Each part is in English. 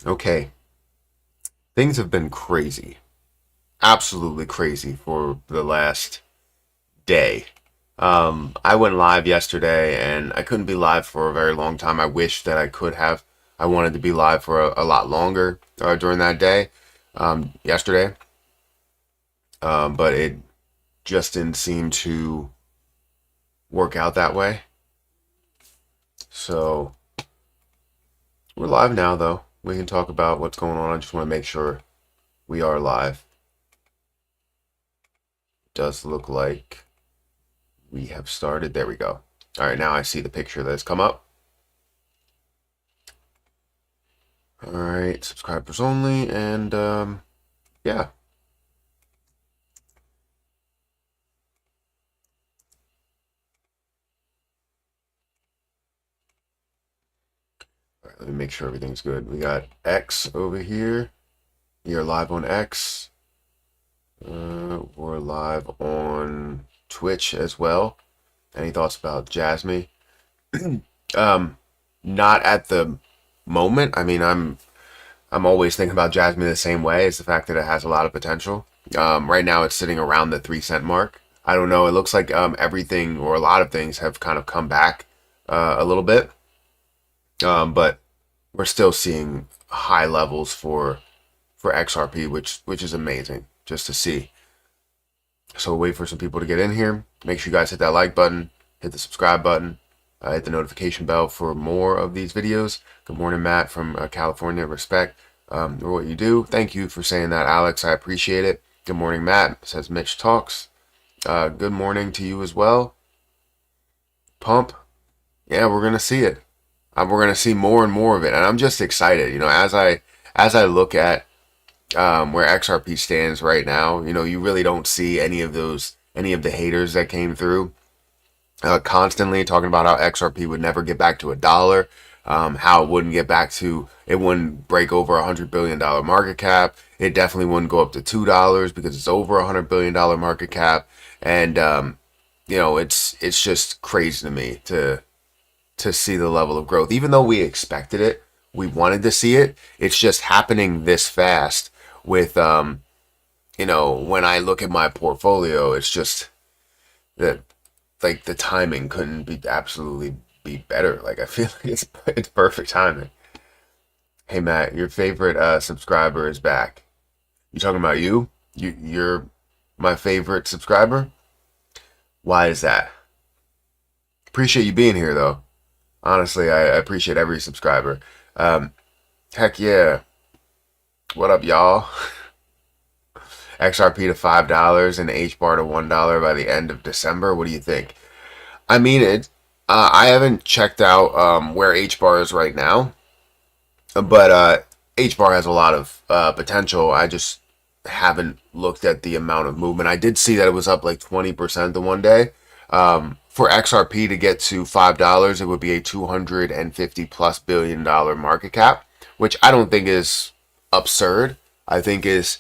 Okay, things have been crazy, absolutely crazy for the last day. I went live yesterday and I couldn't be live for a very long time. I wish that I could have. I wanted to be live for a lot longer during that day, yesterday, but it just didn't seem to work out that way. So we're live now, though. We can talk about what's going on. I just want to make sure we are live. It does look like we have started. There we go. All right, now I see the picture that has come up. All right, subscribers only, and yeah. All right, let me make sure everything's good. We got X over here. You're live on X. We're live on Twitch as well. Any thoughts about Jasmine? Um, Not at the moment. I mean, I'm always thinking about Jasmine the same way. Is the fact that it has a lot of potential. Right now, it's sitting around the 3 cent mark. I don't know. It looks like everything or a lot of things have kind of come back a little bit, but we're still seeing high levels for XRP, which is amazing just to see. So we'll wait for some people to get in here. Make sure you guys hit that like button, hit the subscribe button, hit the notification bell for more of these videos. Good morning, Matt from California. Respect for what you do. Thank you for saying that, Alex. I appreciate it. Good morning, Matt, says Mitch Talks. Good morning to you as well. Pump. Yeah, we're gonna see it. We're gonna see more and more of it, and I'm just excited. As I look at where XRP stands right now, you really don't see any of the haters that came through constantly talking about how XRP would never get back to $1, how it wouldn't break over $100 billion market cap. It definitely wouldn't go up to $2 because it's over $100 billion market cap, and it's just crazy to me to see the level of growth. Even though we expected it, we wanted to see it. It's just happening this fast. With when I look at my portfolio, it's just that like the timing couldn't be absolutely be better. Like I feel like it's perfect timing. Hey Matt, your favorite subscriber is back. You talking about you? You're my favorite subscriber? Why is that? Appreciate you being here though. Honestly, I appreciate every subscriber. Um, Heck yeah. What up, y'all? XRP to $5 and H bar to $1 by the end of December. What do you think? I mean it. I haven't checked out where H bar is right now, but H bar has a lot of potential. I just haven't looked at the amount of movement. I did see that it was up like 20% the one day. For XRP to get to $5, it would be a 250 plus $1 billion market cap, which I don't think is absurd. I think is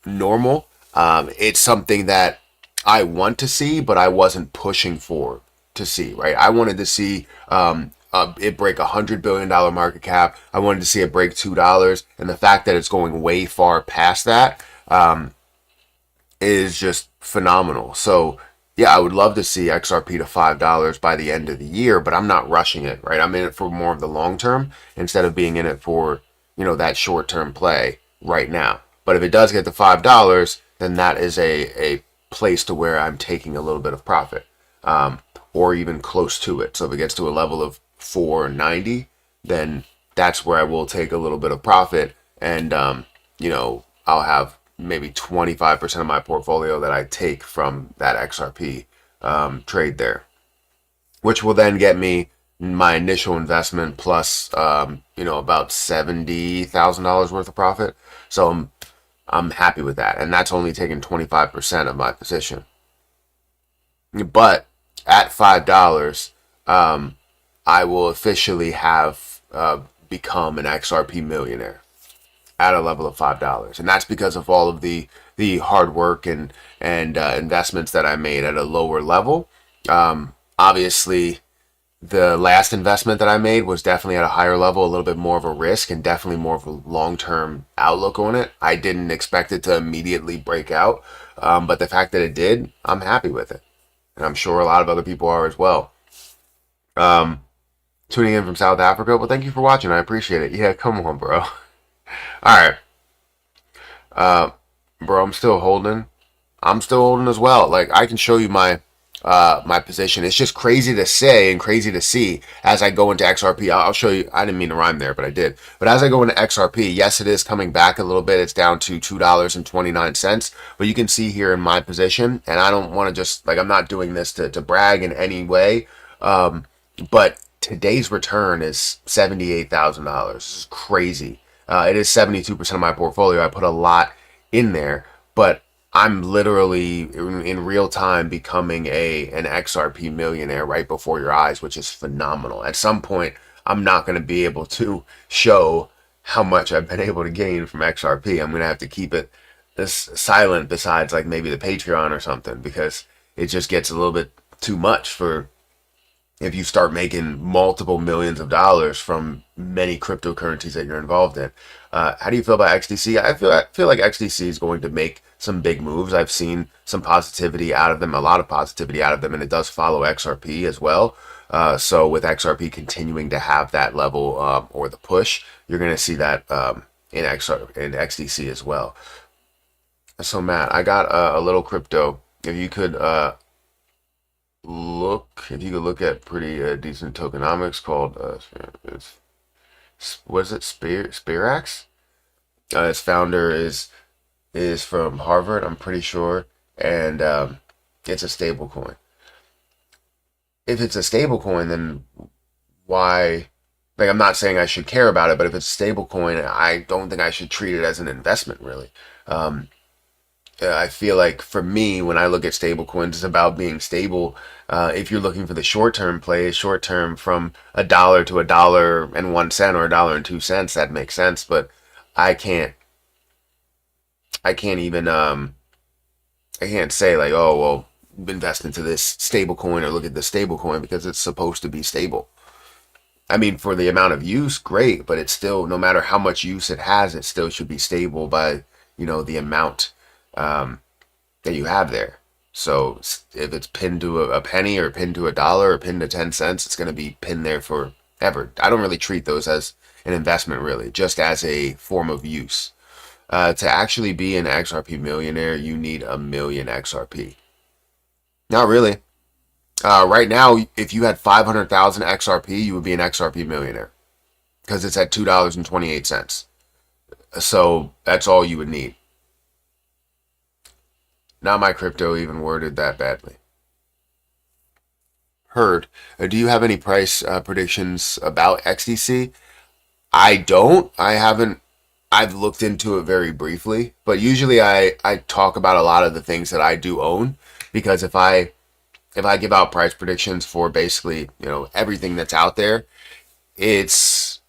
normal. It's something that I want to see, but I wasn't pushing for to see. Right? I wanted to see it break $100 billion market cap. I wanted to see it break $2, and the fact that it's going way far past that is just phenomenal. So yeah, I would love to see XRP to $5 by the end of the year, but I'm not rushing it, right? I'm in it for more of the long term instead of being in it for, that short term play right now. But if it does get to $5, then that is a place to where I'm taking a little bit of profit, or even close to it. So if it gets to a level of 490, then that's where I will take a little bit of profit, and I'll have maybe 25% of my portfolio that I take from that XRP trade there, which will then get me my initial investment plus about $70,000 worth of profit. So I'm happy with that, and that's only taking 25% of my position. But at $5, I will officially have become an XRP millionaire at a level of $5, and that's because of all of the hard work and investments that I made at a lower level. Obviously, The last investment that I made was definitely at a higher level, a little bit more of a risk, and definitely more of a long-term outlook on it. I didn't expect it to immediately break out, but the fact that it did, I'm happy with it, and I'm sure a lot of other people are as well. Um, Tuning in from South Africa, well, thank you for watching. I appreciate it. Yeah, come on, bro. All right, uh, bro, I'm still holding as well. Like, I can show you my position. It's just crazy to say and crazy to see as I go into XRP. I'll show you. I didn't mean to rhyme there, but I did. But as I go into XRP, yes, it is coming back a little bit. It's down to $2.29. But you can see here in my position, and I don't want to just, like, I'm not doing this to brag in any way. But today's return is $78,000. This is crazy. It is 72% of my portfolio. I put a lot in there, but I'm literally in real time becoming an XRP millionaire right before your eyes, which is phenomenal. At some point, I'm not going to be able to show how much I've been able to gain from XRP. I'm going to have to keep it this silent besides like maybe the Patreon or something, because it just gets a little bit too much for if you start making multiple millions of dollars from many cryptocurrencies that you're involved in. How do you feel about XDC? I feel like XDC is going to make some big moves. I've seen some positivity out of them, a lot of positivity out of them, and it does follow XRP as well. So with XRP continuing to have that level or the push, you're going to see that in XDC as well. So Matt, I got a little crypto. If you could look at pretty decent tokenomics called it's what is it, Spirax? Its founder is from Harvard, I'm pretty sure, and it's a stable coin. If it's a stable coin, then why? Like, I'm not saying I should care about it, but if it's a stable coin, I don't think I should treat it as an investment, really. Um, I feel like for me, when I look at stable coins, it's about being stable. If you're looking for the short term play, short term from $1 to $1.01 or $1.02, that makes sense. But I can't, I can't even, I can't say like, oh well, invest into this stable coin or look at the stable coin because it's supposed to be stable. I mean, for the amount of use, great, but it's still, no matter how much use it has, it still should be stable by, the amount that you have there. So if it's pinned to a penny or pinned to $1 or pinned to 10 cents, it's going to be pinned there forever. I don't really treat those as an investment, really, just as a form of use. To actually be an XRP millionaire, you need 1,000,000 XRP. Not really. Right now, if you had 500,000 XRP, you would be an XRP millionaire because it's at $2.28. So that's all you would need. Not my crypto even worded that badly. Heard. Do you have any price predictions about XDC? I don't. I haven't. I've looked into it very briefly, but usually I talk about a lot of the things that I do own because if I give out price predictions for basically everything that's out there, it's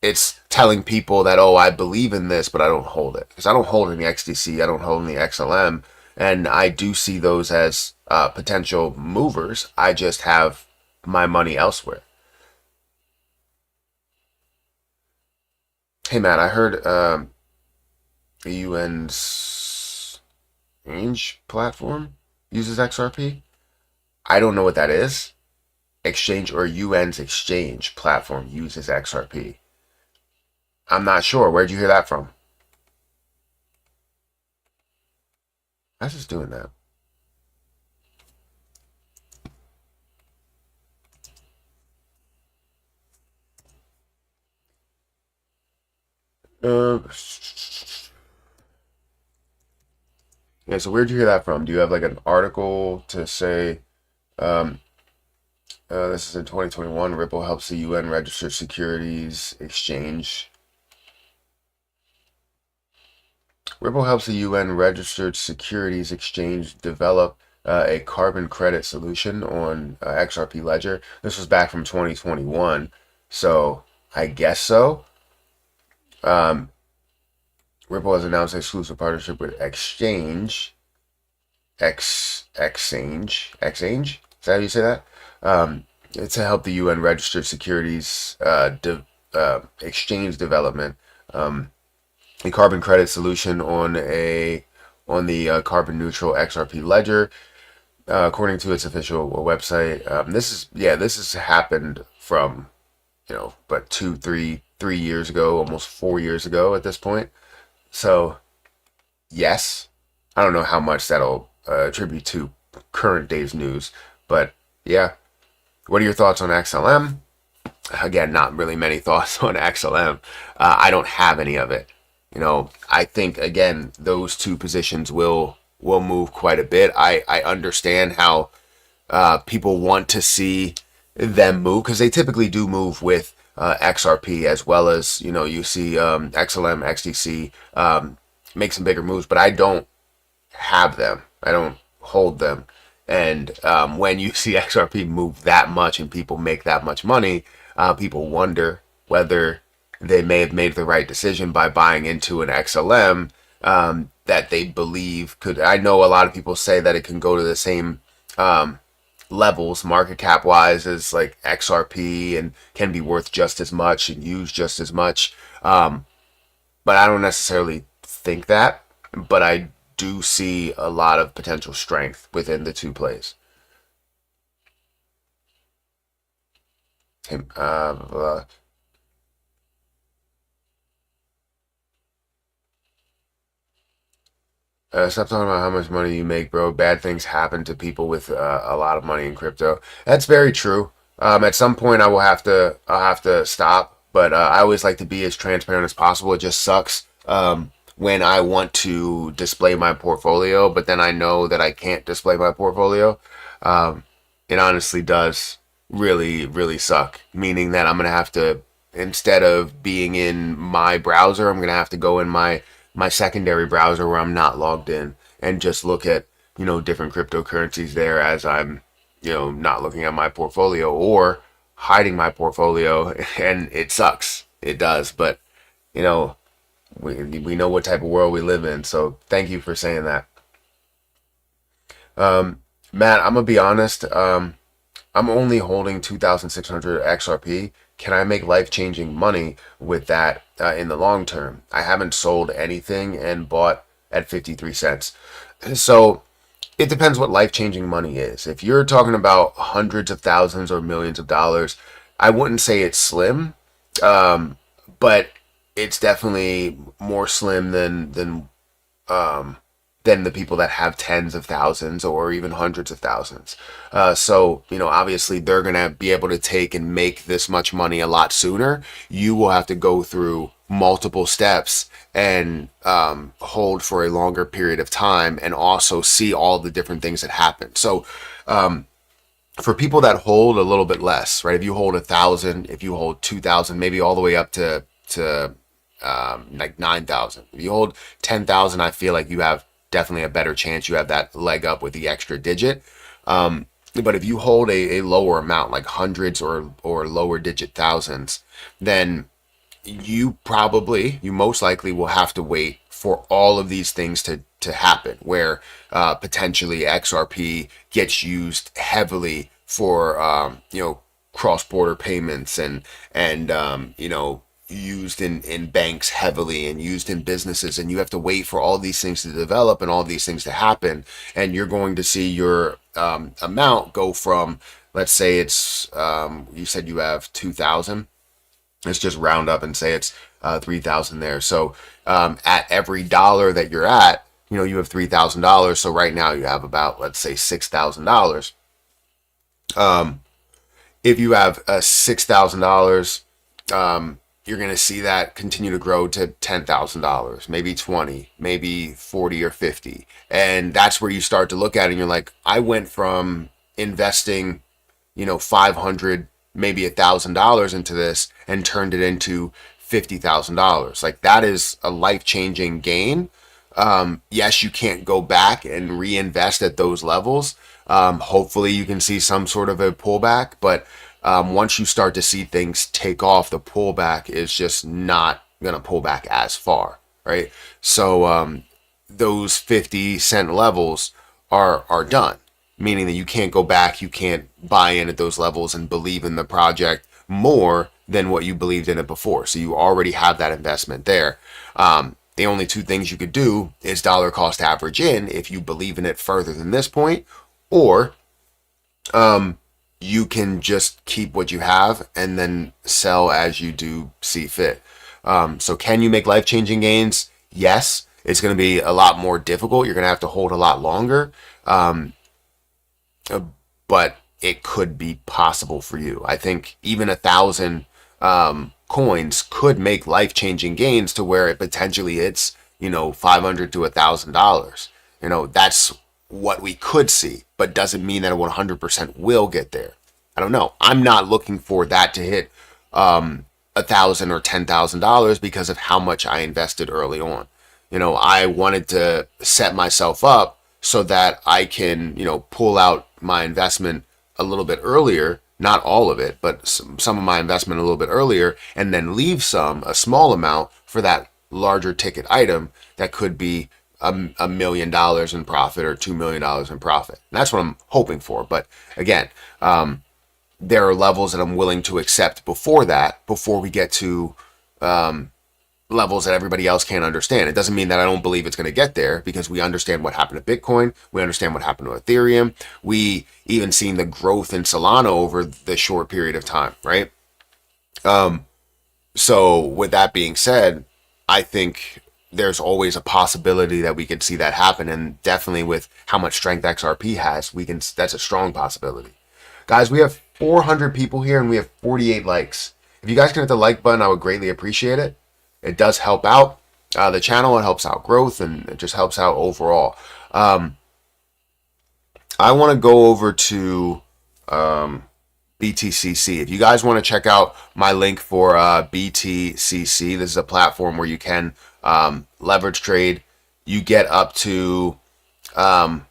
it's telling people that, oh, I believe in this, but I don't hold it because I don't hold any XDC, I don't hold any XLM, and I do see those as potential movers. I just have my money elsewhere. Hey Matt, I heard the UN's exchange platform uses XRP. I don't know what that is. Exchange or UN's exchange platform uses XRP. I'm not sure. Where'd you hear that from? I was just doing that. Uh, yeah, so where'd you hear that from? Do you have like an article to say, um, this is in 2021, Ripple helps the UN registered securities exchange. Ripple helps the UN registered securities exchange develop a carbon credit solution on XRP Ledger. This was back from 2021, so I guess so. Um, Ripple has announced an exclusive partnership with Exchange. Is that how you say that? to help the UN registered securities exchange development, a carbon credit solution on the carbon neutral XRP ledger, according to its official website. This has happened from but 3 years ago, almost 4 years ago at this point. So yes, I don't know how much that'll attribute to current day's news, but yeah. What are your thoughts on XLM? Again, not really many thoughts on XLM. I don't have any of it. I think again those two positions will move quite a bit. I understand how people want to see them move because they typically do move with XRP as well as you see XLM, XDC make some bigger moves, but I don't have them. I don't hold them. And when you see XRP move that much and people make that much money, people wonder whether they may have made the right decision by buying into an XLM that they believe could. I know a lot of people say that it can go to the same levels market cap wise as like XRP and can be worth just as much and use just as much. But I don't necessarily think that. But I do see a lot of potential strength within the two plays. Him, stop talking about how much money you make, bro. Bad things happen to people with a lot of money in crypto. That's very true. At some point, I'll have to stop. But I always like to be as transparent as possible. It just sucks when I want to display my portfolio, but then I know that I can't display my portfolio. Um, it honestly does really, really suck. Meaning that I'm gonna have to, instead of being in my browser, I'm gonna have to go in my secondary browser where I'm not logged in and just look at different cryptocurrencies there as I'm not looking at my portfolio or hiding my portfolio, and it sucks. It does, but you know we know what type of world we live in. So thank you for saying that. Matt, I'm gonna be honest. I'm only holding 2,600 XRP. Can I make life-changing money with that in the long term? I haven't sold anything and bought at 53 cents. So it depends what life-changing money is. If you're talking about hundreds of thousands or millions of dollars, I wouldn't say it's slim, um, but it's definitely more slim um, than the people that have tens of thousands or even hundreds of thousands. So, obviously they're going to be able to take and make this much money a lot sooner. You will have to go through multiple steps and hold for a longer period of time and also see all the different things that happen. So, for people that hold a little bit less, right? If you hold 1,000, if you hold 2,000, maybe all the way up to like 9,000. If you hold 10,000, I feel like you have definitely a better chance. You have that leg up with the extra digit. But if you hold a lower amount, like hundreds or lower digit thousands, then you most likely will have to wait for all of these things to happen, where potentially XRP gets used heavily for cross-border payments and used in banks heavily and used in businesses, and you have to wait for all these things to develop and all these things to happen, and you're going to see your amount go from, let's say it's you said you have 2,000. Let's just round up and say it's 3,000 there. So at every dollar that you're at, you have $3,000. So right now you have about, let's say, $6,000. Um, if you have $6,000, you're going to see that continue to grow to $10,000, maybe 20, maybe 40 or 50. And that's where you start to look at it and you're like, I went from investing 500, maybe $1,000 into this and turned it into $50,000. Like, that is a life-changing gain. Yes, you can't go back and reinvest at those levels. Hopefully you can see some sort of a pullback, but once you start to see things take off, the pullback is just not going to pull back as far, right? So those 50 cent levels are done. meaning that you can't go back, you can't buy in at those levels and believe in the project more than what you believed in it before. So you already have that investment there. The only two things you could do is dollar cost average in if you believe in it further than this point, or you can just keep what you have and then sell as you do see fit. So can you make life-changing gains? Yes. It's going to be a lot more difficult. You're going to have to hold a lot longer. But it could be possible for you. I think even 1,000 coins could make life-changing gains to where it potentially hits, $500 to $1,000. That's what we could see, but doesn't mean that it 100% will get there. I don't know. I'm not looking for that to hit $1,000 or $10,000 because of how much I invested early on. I wanted to set myself up so that I can, pull out my investment a little bit earlier, not all of it, but some of my investment a little bit earlier, and then leave a small amount for that larger ticket item that could be $1 million in profit or $2 million in profit. And that's what I'm hoping for. But again, there are levels that I'm willing to accept before we get to levels that everybody else can't understand. It doesn't mean that I don't believe it's going to get there, because we understand what happened to Bitcoin. We understand what happened to Ethereum. We even seen the growth in Solana over the short period of time, right? So with that being said, I think there's always a possibility that we could see that happen. And definitely with how much strength XRP has, that's a strong possibility. Guys, we have 400 people here and we have 48 likes. If you guys can hit the like button, I would greatly appreciate it. It does help out the channel. It helps out growth, and it just helps out overall. I want to go over to BTCC. If you guys want to check out my link for BTCC, this is a platform where you can leverage trade. You get up to a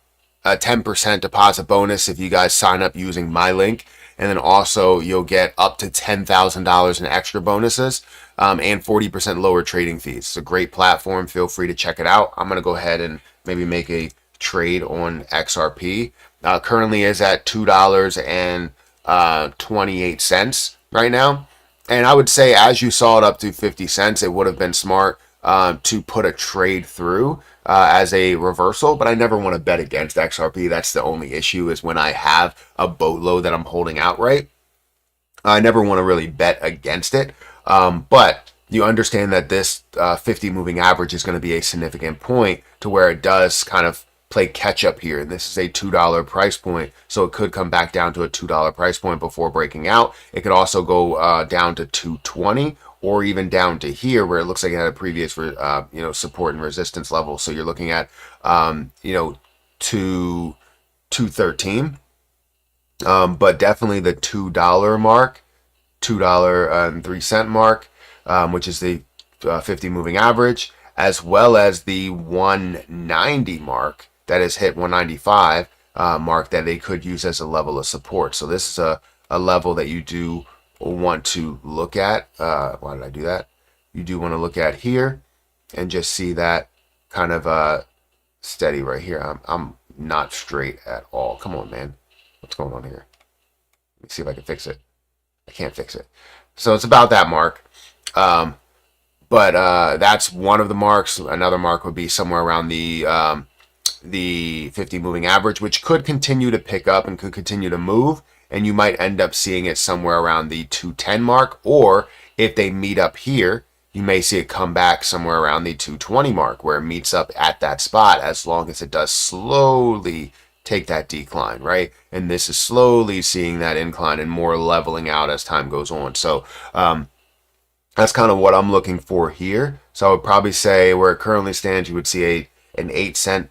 10% deposit bonus if you guys sign up using my link. And then also you'll get up to $10,000 in extra bonuses and 40% lower trading fees. It's a great platform. Feel free to check it out. I'm going to go ahead and maybe make a trade on XRP. Currently is at $2.28 right now. And I would say as you saw it up to 50 cents, it would have been smart to put a trade through as a reversal, but I never want to bet against XRP. That's the only issue, is when I have a boatload that I'm holding outright. I never want to really bet against it. But you understand that this 50 moving average is going to be a significant point to where it does kind of play catch up here. And this is a $2 price point. So it could come back down to a $2 price point before breaking out. It could also go down to $2.20. Or even down to here where it looks like it had a previous, support and resistance level. So you're looking at, 213. But definitely the $2 mark, $2.03 mark, which is the 50 moving average, as well as the 190 mark that has hit 195 mark that they could use as a level of support. So this is a level that you do want to look at. Why did I do that? You do want to look at here and just see that kind of steady right here. I'm not straight at all. Come on, man. What's going on here? Let me see if I can fix it. I can't fix it. So it's about that mark. But that's one of the marks. Another mark would be somewhere around the 50 moving average, which could continue to pick up and could continue to move. And you might end up seeing it somewhere around the 210 mark. Or if they meet up here, you may see it come back somewhere around the 220 mark, where it meets up at that spot, as long as it does slowly take that decline, right? And this is slowly seeing that incline and more leveling out as time goes on. So that's kind of what I'm looking for here. So I would probably say where it currently stands, you would see an 8-cent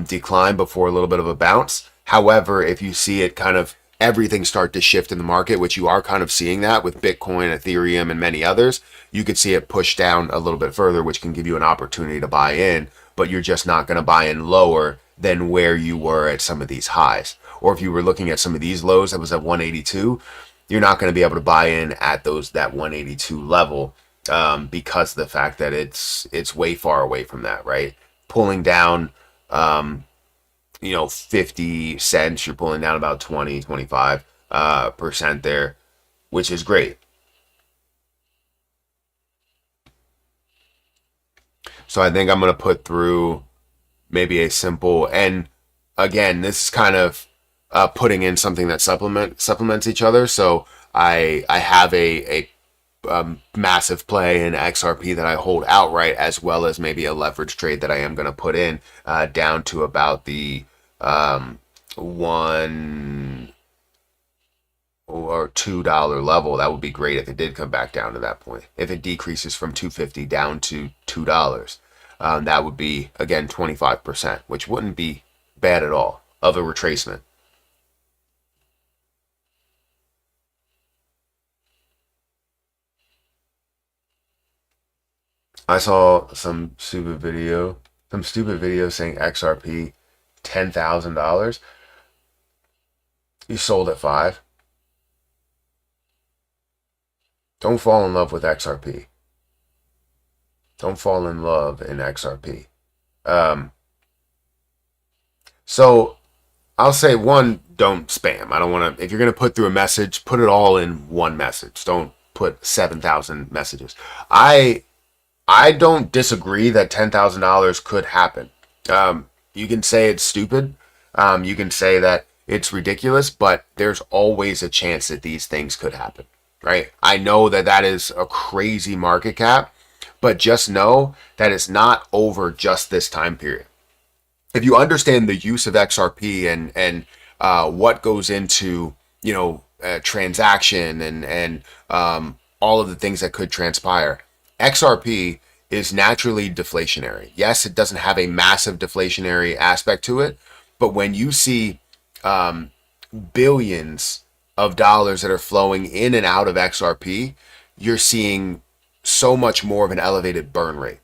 decline before a little bit of a bounce. However, if you see it kind of everything start to shift in the market, which you are kind of seeing that with Bitcoin, Ethereum, and many others, you could see it push down a little bit further, which can give you an opportunity to buy in, but you're just not going to buy in lower than where you were at some of these highs. Or if you were looking at some of these lows that was at 182, you're not going to be able to buy in at that 182 level because of the fact that it's way far away from that, right? Pulling down 50 cents, you're pulling down about 20, 25% there, which is great. So I think I'm going to put through maybe a simple, and again, this is kind of putting in something that supplements each other. So I have a massive play in XRP that I hold outright, as well as maybe a leverage trade that I am going to put in down to about the $1 or $2 level. That would be great if it did come back down to that point. If it decreases from 250 down to $2, that would be, again, 25%, which wouldn't be bad at all of a retracement. I saw some stupid video saying XRP $10,000. You sold at 5. Don't fall in love with XRP. Don't fall in love in XRP. So I'll say, one, don't spam. I don't want to, if you're going to put through a message, put it all in one message. Don't put 7,000 messages. I don't disagree that $10,000 could happen. You can say it's stupid. You can say that it's ridiculous, but there's always a chance that these things could happen, right? I know that that is a crazy market cap, but just know that it's not over just this time period. If you understand the use of XRP and what goes into transaction and all of the things that could transpire, XRP is naturally deflationary. Yes, it doesn't have a massive deflationary aspect to it, but when you see billions of dollars that are flowing in and out of XRP, you're seeing so much more of an elevated burn rate.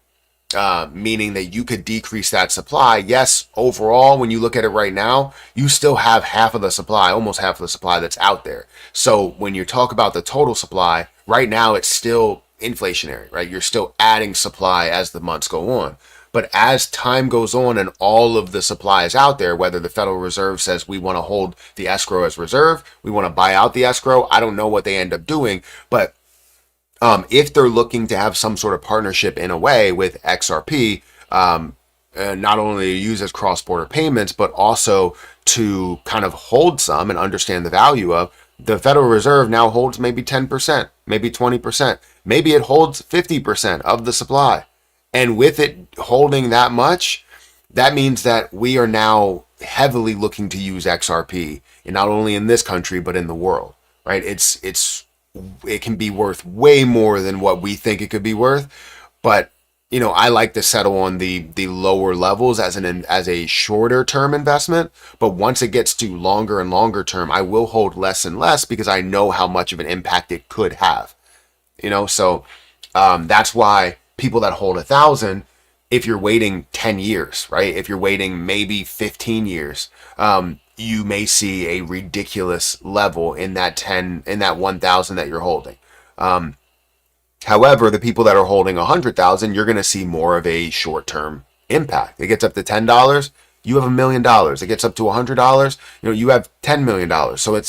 Meaning that you could decrease that supply. Yes, overall, when you look at it right now, you still have half of the supply, almost half of the supply that's out there. So when you talk about the total supply, right now it's still inflationary, right? You're still adding supply as the months go on. But as time goes on and all of the supply is out there, whether the Federal Reserve says we want to hold the escrow as reserve, we want to buy out the escrow, I don't know what they end up doing, but if they're looking to have some sort of partnership in a way with XRP, not only to use as cross-border payments, but also to kind of hold some and understand the value of, the Federal Reserve now holds maybe 10%, maybe 20%, maybe it holds 50% of the supply. And with it holding that much, that means that we are now heavily looking to use XRP, and not only in this country, but in the world, right? It can be worth way more than what we think it could be worth. But, I like to settle on the lower levels as a shorter term investment. But once it gets to longer and longer term, I will hold less and less because I know how much of an impact it could have. So that's why people that hold 1,000, if you're waiting 10 years, right? If you're waiting maybe 15 years, you may see a ridiculous level in that 1,000 that you're holding. However, the people that are holding 100,000, you're going to see more of a short-term impact. It gets up to $10, you have $1 million. It gets up to $100, you have $10 million. So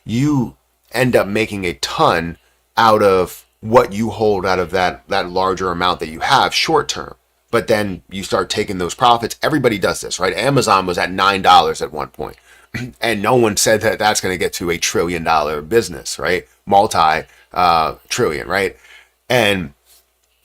you end up making a ton out of what you hold out of that larger amount that you have short term. But then you start taking those profits. Everybody does this, right? Amazon was at $9 at one point. And no one said that that's going to get to $1 trillion business, right? Multi-trillion, right? And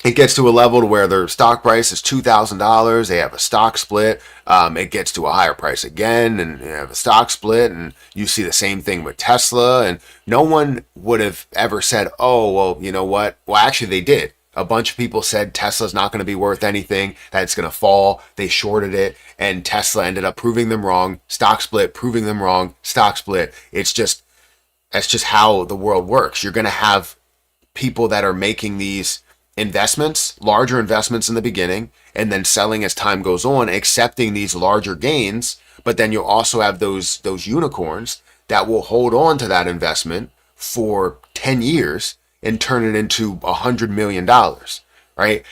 it gets to a level to where their stock price is $2,000. They have a stock split. It gets to a higher price again, and you have a stock split. And you see the same thing with Tesla. And no one would have ever said, "Oh, well, you know what?" Well, actually, they did. A bunch of people said Tesla's not going to be worth anything, that it's going to fall. They shorted it, and Tesla ended up proving them wrong. Stock split, proving them wrong. Stock split. That's just how the world works. You're going to have people that are making these investments, larger investments in the beginning, and then selling as time goes on, accepting these larger gains. But then you'll also have those unicorns that will hold on to that investment for 10 years and turn it into $100 million, right?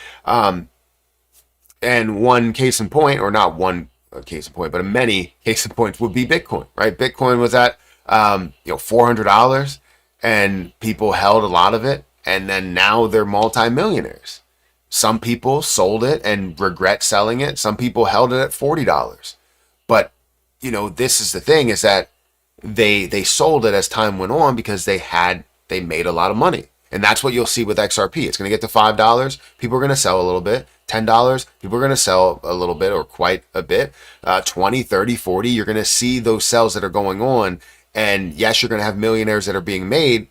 And one case in point, or not one a case in point, but many case in points would be Bitcoin, right? Bitcoin was at $400, and people held a lot of it, and then now they're multimillionaires. Some people sold it and regret selling it. Some people held it at $40. But this is the thing, is that they sold it as time went on because they made a lot of money. And that's what you'll see with XRP. It's going to get to $5. People are going to sell a little bit. $10, people are going to sell a little bit or quite a bit. 20, 30, 40, you're going to see those sales that are going on. And yes, you're going to have millionaires that are being made,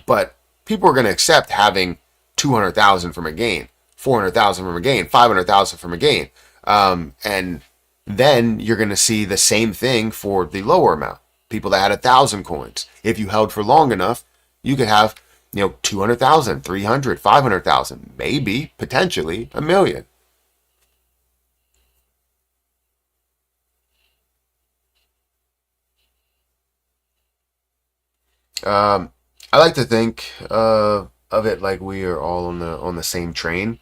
but people are going to accept having 200,000 from a gain, 400,000 from a gain, 500,000 from a gain. And then you're going to see the same thing for the lower amount. People that had 1,000 coins. If you held for long enough, you could have 200,000, 300, 500,000, maybe, potentially, a million. I like to think of it like we are all on the same train,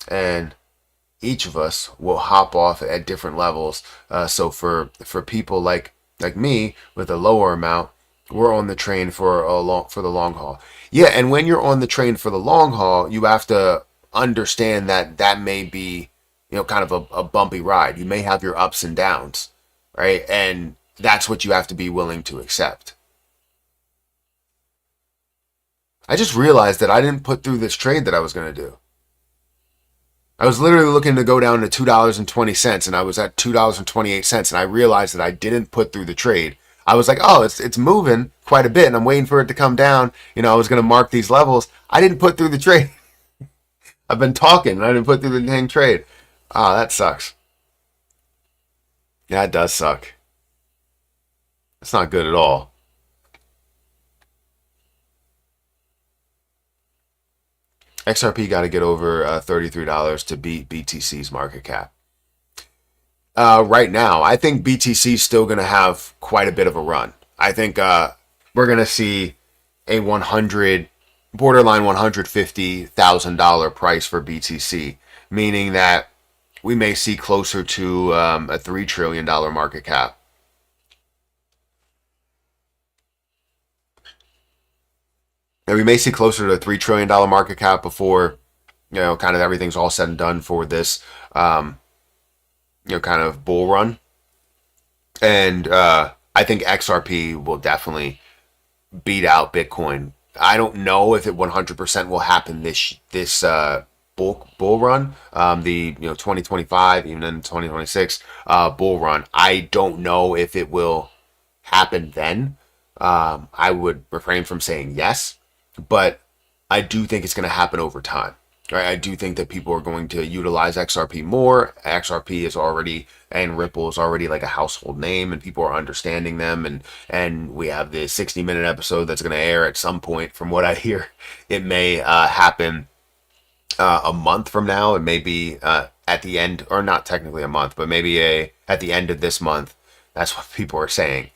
and each of us will hop off at different levels. So for people like me with a lower amount, we're on the train for the long haul. Yeah, and when you're on the train for the long haul, you have to understand that that may be kind of a bumpy ride. You may have your ups and downs, right? And that's what you have to be willing to accept. I just realized that I didn't put through this trade that I was going to do. I was literally looking to go down to $2.20, and I was at $2.28, and I realized that I didn't put through the trade. I was like, oh, it's moving quite a bit, and I'm waiting for it to come down. I was going to mark these levels. I didn't put through the trade. I've been talking, and I didn't put through the dang trade. Ah, that sucks. Yeah, it does suck. It's not good at all. XRP got to get over $33 to beat BTC's market cap. Right now, I think BTC is still going to have quite a bit of a run. I think we're going to see a borderline $150,000 price for BTC, meaning that we may see closer to a $3 trillion market cap. And we may see closer to a $3 trillion market cap before, kind of everything's all said and done for this, kind of bull run. And I think XRP will definitely beat out Bitcoin. I don't know if it 100% will happen this bull run, the 2025, even in 2026 bull run. I don't know if it will happen then. I would refrain from saying yes, but I do think it's going to happen over time. Right? I do think that people are going to utilize XRP more. XRP is already, and Ripple is already like a household name, and people are understanding them. And we have the 60-minute episode that's going to air at some point. From what I hear, it may happen a month from now. It may be at the end, or not technically a month, but maybe at the end of this month. That's what people are saying.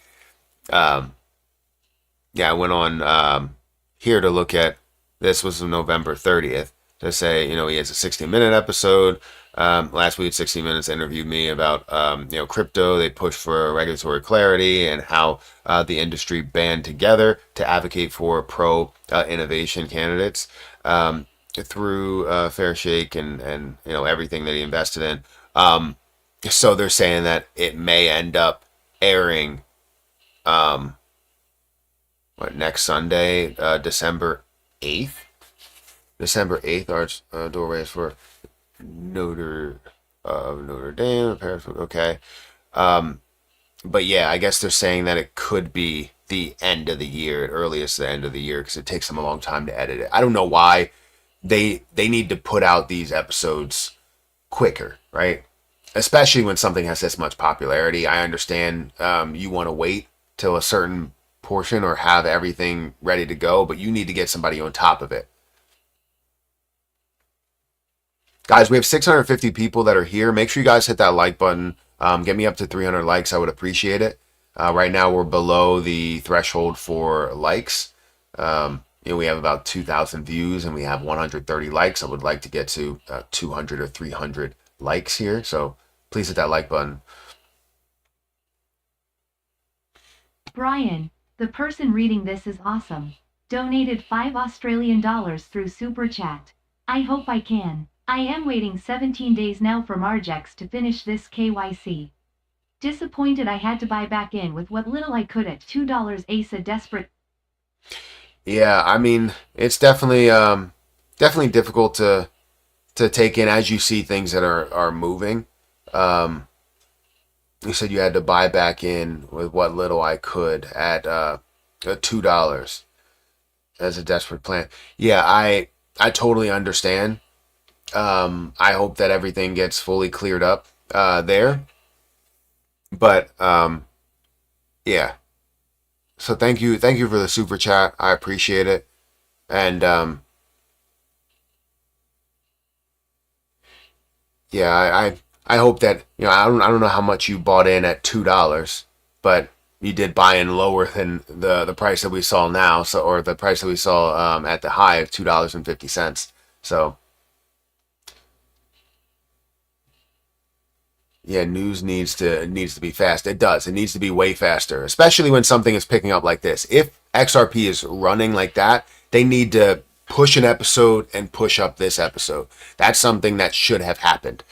Yeah, I went on here to look at, this was November 30th, to say, he has a 60-minute episode. Last week, 60 Minutes interviewed me about, crypto. They pushed for regulatory clarity and how the industry band together to advocate for pro-innovation candidates through Fair Shake and everything that he invested in. So they're saying that it may end up airing next Sunday, December 8th. December 8th, Arch doorways for Notre Dame, Paris. Okay. But yeah, I guess they're saying that it could be the end of the year, at earliest the end of the year, because it takes them a long time to edit it. I don't know why they need to put out these episodes quicker, right? Especially when something has this much popularity. I understand you want to wait till a certain portion or have everything ready to go, but you need to get somebody on top of it. Guys, we have 650 people that are here. Make sure you guys hit that like button. Get me up to 300 likes. I would appreciate it. Right now, we're below the threshold for likes. We have about 2,000 views and we have 130 likes. I would like to get to 200 or 300 likes here. So please hit that like button. Brian, the person reading this is awesome. Donated $5 through Super Chat. I hope I can. I am waiting 17 days now for Margex to finish this KYC. Disappointed I had to buy back in with what little I could at $2 Asa desperate. Yeah, I mean, it's definitely difficult to take in as you see things that are moving. You said you had to buy back in with what little I could at $2 as a desperate plan. Yeah, I totally understand. I hope that everything gets fully cleared up there. But yeah. So thank you for the super chat. I appreciate it. And yeah, I hope that I don't know how much you bought in at $2, but you did buy in lower than the price that we saw now, so or the price that we saw at the high of $2.50. So yeah, news needs to be fast. It does. It needs to be way faster, especially when something is picking up like this. If XRP is running like that, they need to push an episode and push up this episode. That's something that should have happened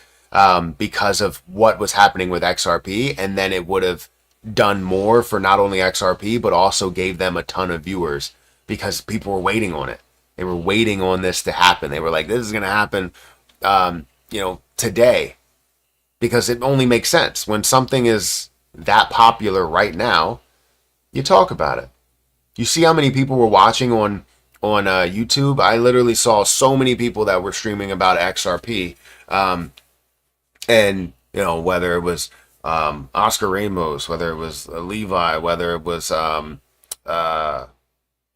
because of what was happening with XRP, and then it would have done more for not only XRP but also gave them a ton of viewers because people were waiting on it. They were waiting on this to happen. They were like, "This is going to happen, today." Because it only makes sense when something is that popular right now. You talk about it. You see how many people were watching on YouTube. I literally saw so many people that were streaming about XRP, and whether it was Oscar Ramos, whether it was Levi, whether it was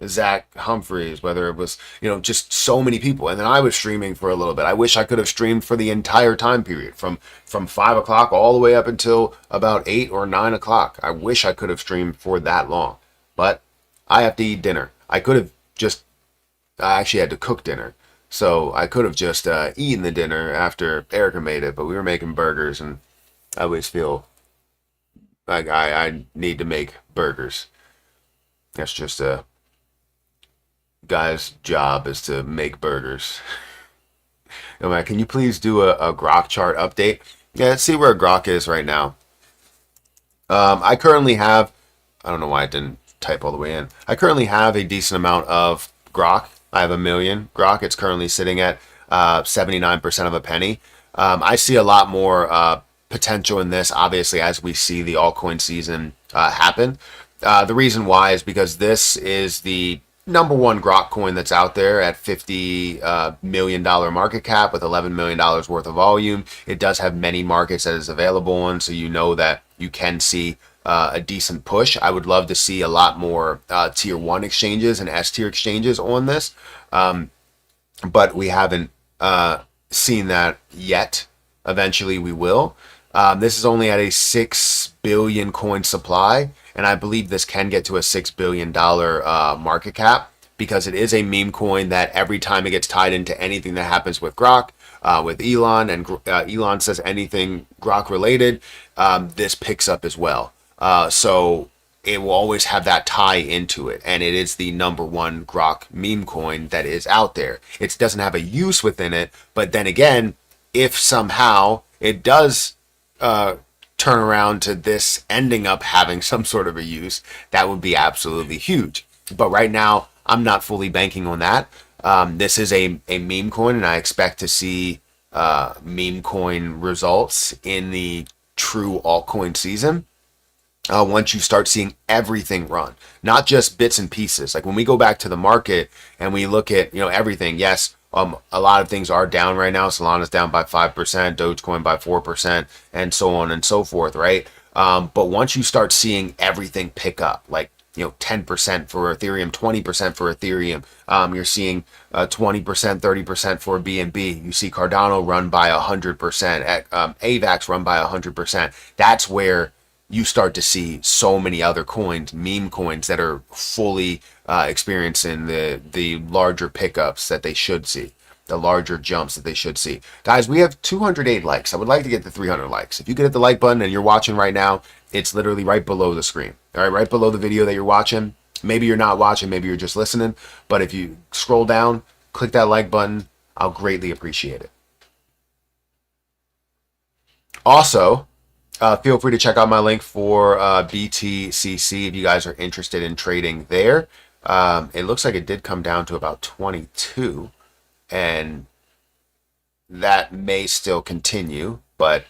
Zach Humphreys, whether it was, just so many people. And then I was streaming for a little bit. I wish I could have streamed for the entire time period from 5 o'clock all the way up until about 8 or 9 o'clock. I wish I could have streamed for that long, but I have to eat dinner. I actually had to cook dinner. So I could have just eaten the dinner after Erica made it, but we were making burgers, and I always feel like I need to make burgers. That's just a guy's job, is to make burgers. Can you please do a Grock chart update? Yeah, let's see where Grock is right now. I currently have, I don't know why I didn't type all the way in. I currently have a decent amount of Grock. I have 1 million Grock. It's currently sitting at 79% of a penny. I see a lot more potential in this, obviously, as we see the altcoin season happen. The reason why is because this is the number one Grock coin that's out there at $50 million market cap with $11 million worth of volume. It does have many markets that is available on, so that you can see a decent push. I would love to see a lot more tier 1 exchanges and S tier exchanges on this, but we haven't seen that yet. Eventually we will. This is only at a 6 billion coin supply, and I believe this can get to a $6 billion market cap because it is a meme coin that every time it gets tied into anything that happens with Grock, with Elon, and Elon says anything Grock related, this picks up as well. So it will always have that tie into it, and it is the number one Grock meme coin that is out there. It doesn't have a use within it, but then again, if somehow it does turn around to this ending up having some sort of a use, that would be absolutely huge. But right now, I'm not fully banking on that. This is a meme coin, and I expect to see meme coin results in the true altcoin season. Once you start seeing everything run, not just bits and pieces. Like when we go back to the market and we look at everything, yes, a lot of things are down right now. Solana's down by 5%, Dogecoin by 4%, and so on and so forth, right? But once you start seeing everything pick up, like 10% for Ethereum, 20% for Ethereum, you're seeing 20%, 30% for BNB. You see Cardano run by 100%, AVAX run by 100%. That's where you start to see so many other coins, meme coins, that are fully experiencing the larger pickups that they should see. the larger jumps that they should see. Guys, we have 208 likes. I would like to get to 300 likes. If you could hit the like button and you're watching right now, it's literally right below the screen. All right, right below the video that you're watching. Maybe you're not watching, maybe you're just listening, but if you scroll down, click that like button, I'll greatly appreciate it. Also, feel free to check out my link for BTCC if you guys are interested in trading there. It looks like it did come down to about 22, and that may still continue, but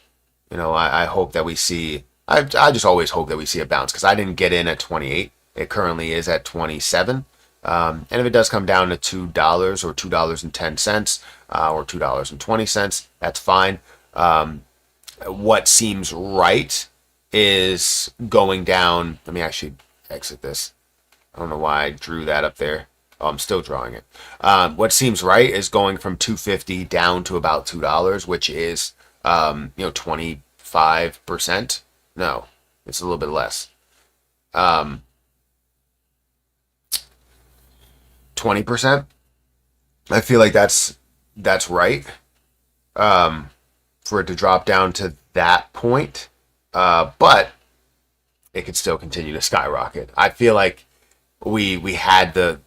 you know, I hope that we see, I just always hope that we see a bounce, because I didn't get in at 28. It currently is at 27. And if it does come down to $2 or $2.10 or $2.20, that's fine. What seems right is going down. Let me actually exit this. I don't know why I drew that up there. Oh, I'm still drawing it. What seems right is going from $2.50 down to about $2, which is 25%. No, it's a little bit less. 20%. I feel like that's right. For it to drop down to that point, but it could still continue to skyrocket. I feel like we had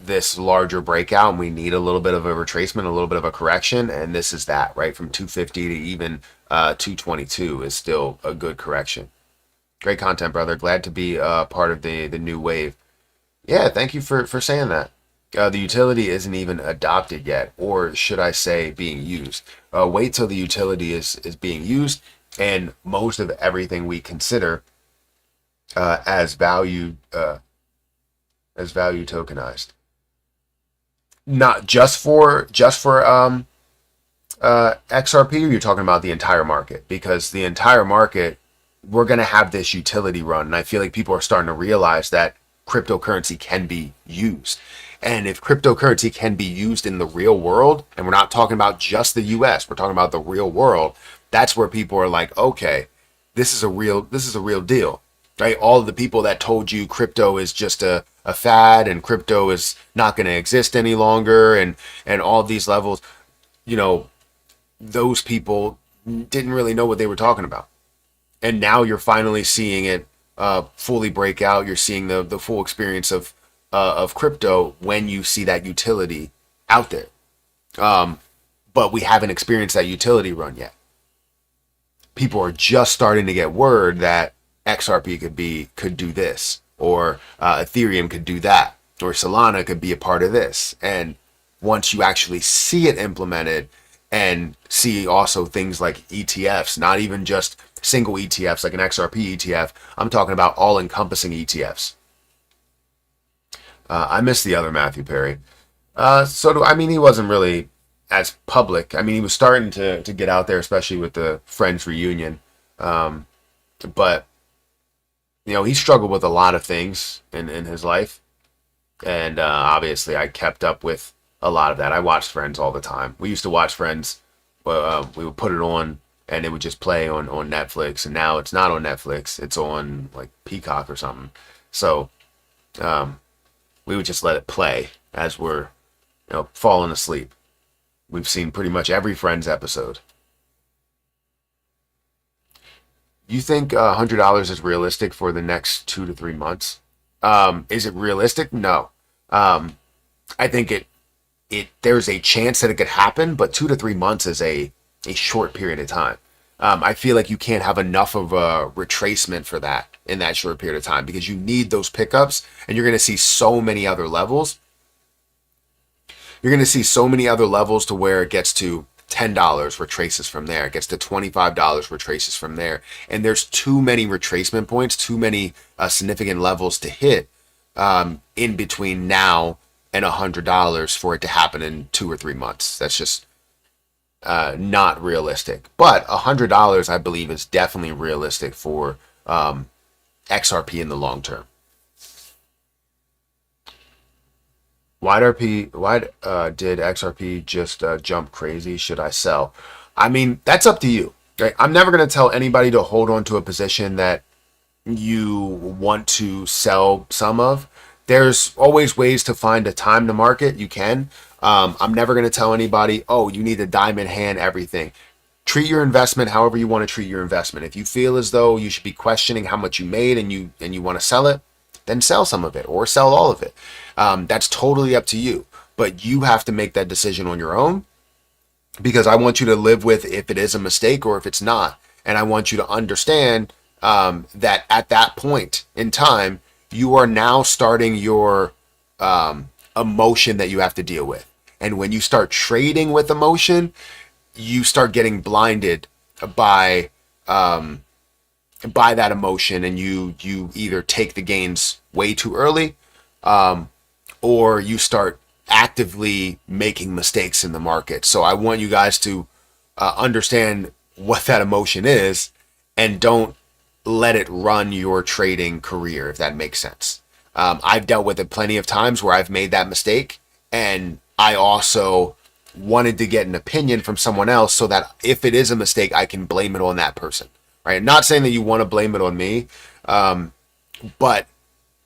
this larger breakout, and we need a little bit of a retracement, a little bit of a correction, and this is that, right? From 250 to even 222 is still a good correction. Great content, brother. Glad to be part of the new wave. Yeah, thank you for saying that. The utility isn't even adopted yet, or should I say being used. Wait till the utility is being used, and most of everything we consider as value tokenized. Not just for XRP, or you're talking about the entire market? Because the entire market, we're going to have this utility run, and I feel like people are starting to realize that cryptocurrency can be used. And if cryptocurrency can be used in the real world, and we're not talking about just the US, we're talking about the real world, that's where people are like, okay, this is a real deal, right? All of the people that told you crypto is just a fad and crypto is not going to exist any longer, and all these levels, those people didn't really know what they were talking about. And now you're finally seeing it fully break out. You're seeing the full experience of crypto when you see that utility out there. But we haven't experienced that utility run yet. People are just starting to get word that XRP could do this, or Ethereum could do that, or Solana could be a part of this. And once you actually see it implemented, and see also things like ETFs, not even just single ETFs like an XRP ETF, I'm talking about all-encompassing ETFs. I miss the other Matthew Perry. He wasn't really as public. I mean, he was starting to get out there, especially with the Friends reunion. But he struggled with a lot of things in his life. And obviously I kept up with a lot of that. I watched Friends all the time. We used to watch Friends. We would put it on, and it would just play on Netflix. And now it's not on Netflix. It's on like Peacock or something. So we would just let it play as we're falling asleep. We've seen pretty much every Friends episode. You think $100 is realistic for the next 2 to 3 months? Is it realistic? No. I think there's a chance that it could happen, but 2 to 3 months is a short period of time. I feel like you can't have enough of a retracement for that in that short period of time, because you need those pickups, and you're going to see so many other levels. You're going to see so many other levels to where it gets to $10 retraces from there. It gets to $25 retraces from there. And there's too many retracement points, too many significant levels to hit in between now and $100 for it to happen in 2 or 3 months. That's just not realistic. But $100, I believe, is definitely realistic for XRP in the long term. Why did XRP just jump crazy? Should I sell? I mean, that's up to you. Right? I'm never going to tell anybody to hold on to a position that you want to sell some of. there's always ways to find a time to market. You can. I'm never going to tell anybody, oh, you need a diamond hand everything. Treat your investment however you want to treat your investment. If you feel as though you should be questioning how much you made and you want to sell it, then sell some of it or sell all of it. That's totally up to you. But you have to make that decision on your own, because I want you to live with if it is a mistake or if it's not. And I want you to understand that at that point in time, you are now starting your emotion that you have to deal with. And when you start trading with emotion, you start getting blinded by that emotion, and you either take the gains way too early, or you start actively making mistakes in the market. So I want you guys to understand what that emotion is, and don't let it run your trading career, if that makes sense. I've dealt with it plenty of times where I've made that mistake, and I also wanted to get an opinion from someone else so that if it is a mistake, I can blame it on that person, right? Not saying that you want to blame it on me, but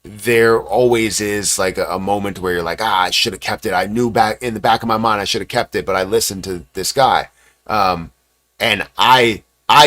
there always is like a moment where you're like, I should have kept it. I knew back in the back of my mind I should have kept it, but I listened to this guy. And I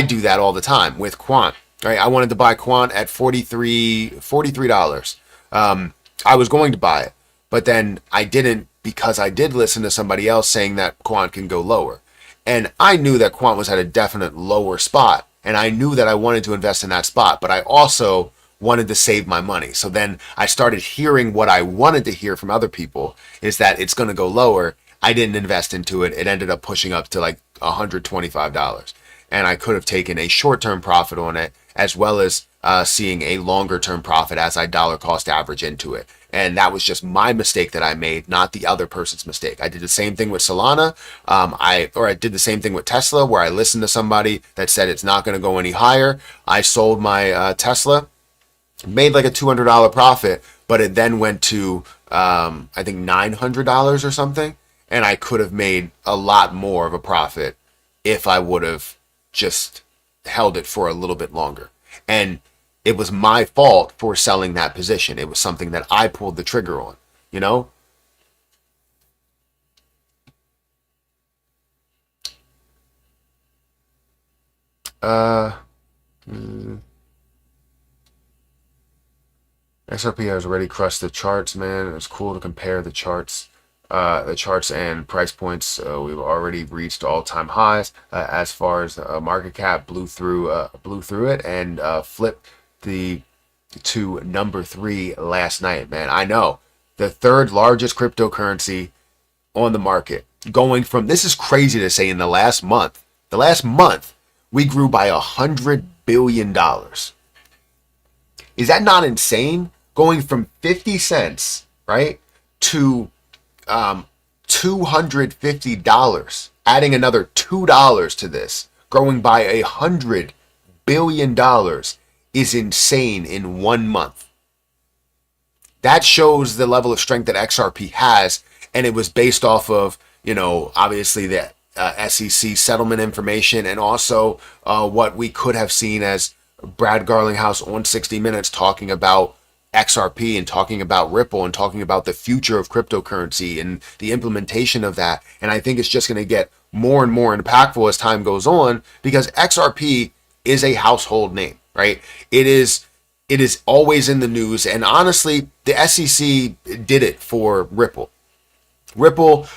do that all the time with quant, right? I wanted to buy quant at $43. I was going to buy it, but then I didn't, because I did listen to somebody else saying that quant can go lower. And I knew that quant was at a definite lower spot, and I knew that I wanted to invest in that spot, but I also wanted to save my money. So then I started hearing what I wanted to hear from other people, is that it's going to go lower. I didn't invest into it. It ended up pushing up to like $125. And I could have taken a short-term profit on it, as well as seeing a longer-term profit as I dollar cost average into it. And that was just my mistake that I made, not the other person's mistake. I did the same thing with Solana. I did the same thing with Tesla, where I listened to somebody that said it's not going to go any higher. I sold my Tesla, made like a $200 profit, but it then went to I think $900 or something, and I could have made a lot more of a profit if I would have just held it for a little bit longer. And it was my fault for selling that position. It was something that I pulled the trigger on, you know? XRP has already crushed the charts, man. It's cool to compare the charts and price points. We've already reached all-time highs as far as market cap blew through it and flipped to number 3 last night, man. I know, the third largest cryptocurrency on the market, going from, this is crazy to say, in the last month we grew by $100 billion. Is that not insane? Going from 50 cents, right, to $250, adding another $2 to this, growing by $100 billion is insane in 1 month. That shows the level of strength that XRP has, and it was based off of, obviously the SEC settlement information, and also what we could have seen as Brad Garlinghouse on 60 Minutes talking about XRP and talking about Ripple and talking about the future of cryptocurrency and the implementation of that. And I think it's just going to get more and more impactful as time goes on, because XRP is a household name, right? It is always in the news. And honestly, the SEC did it for Ripple. Ripple,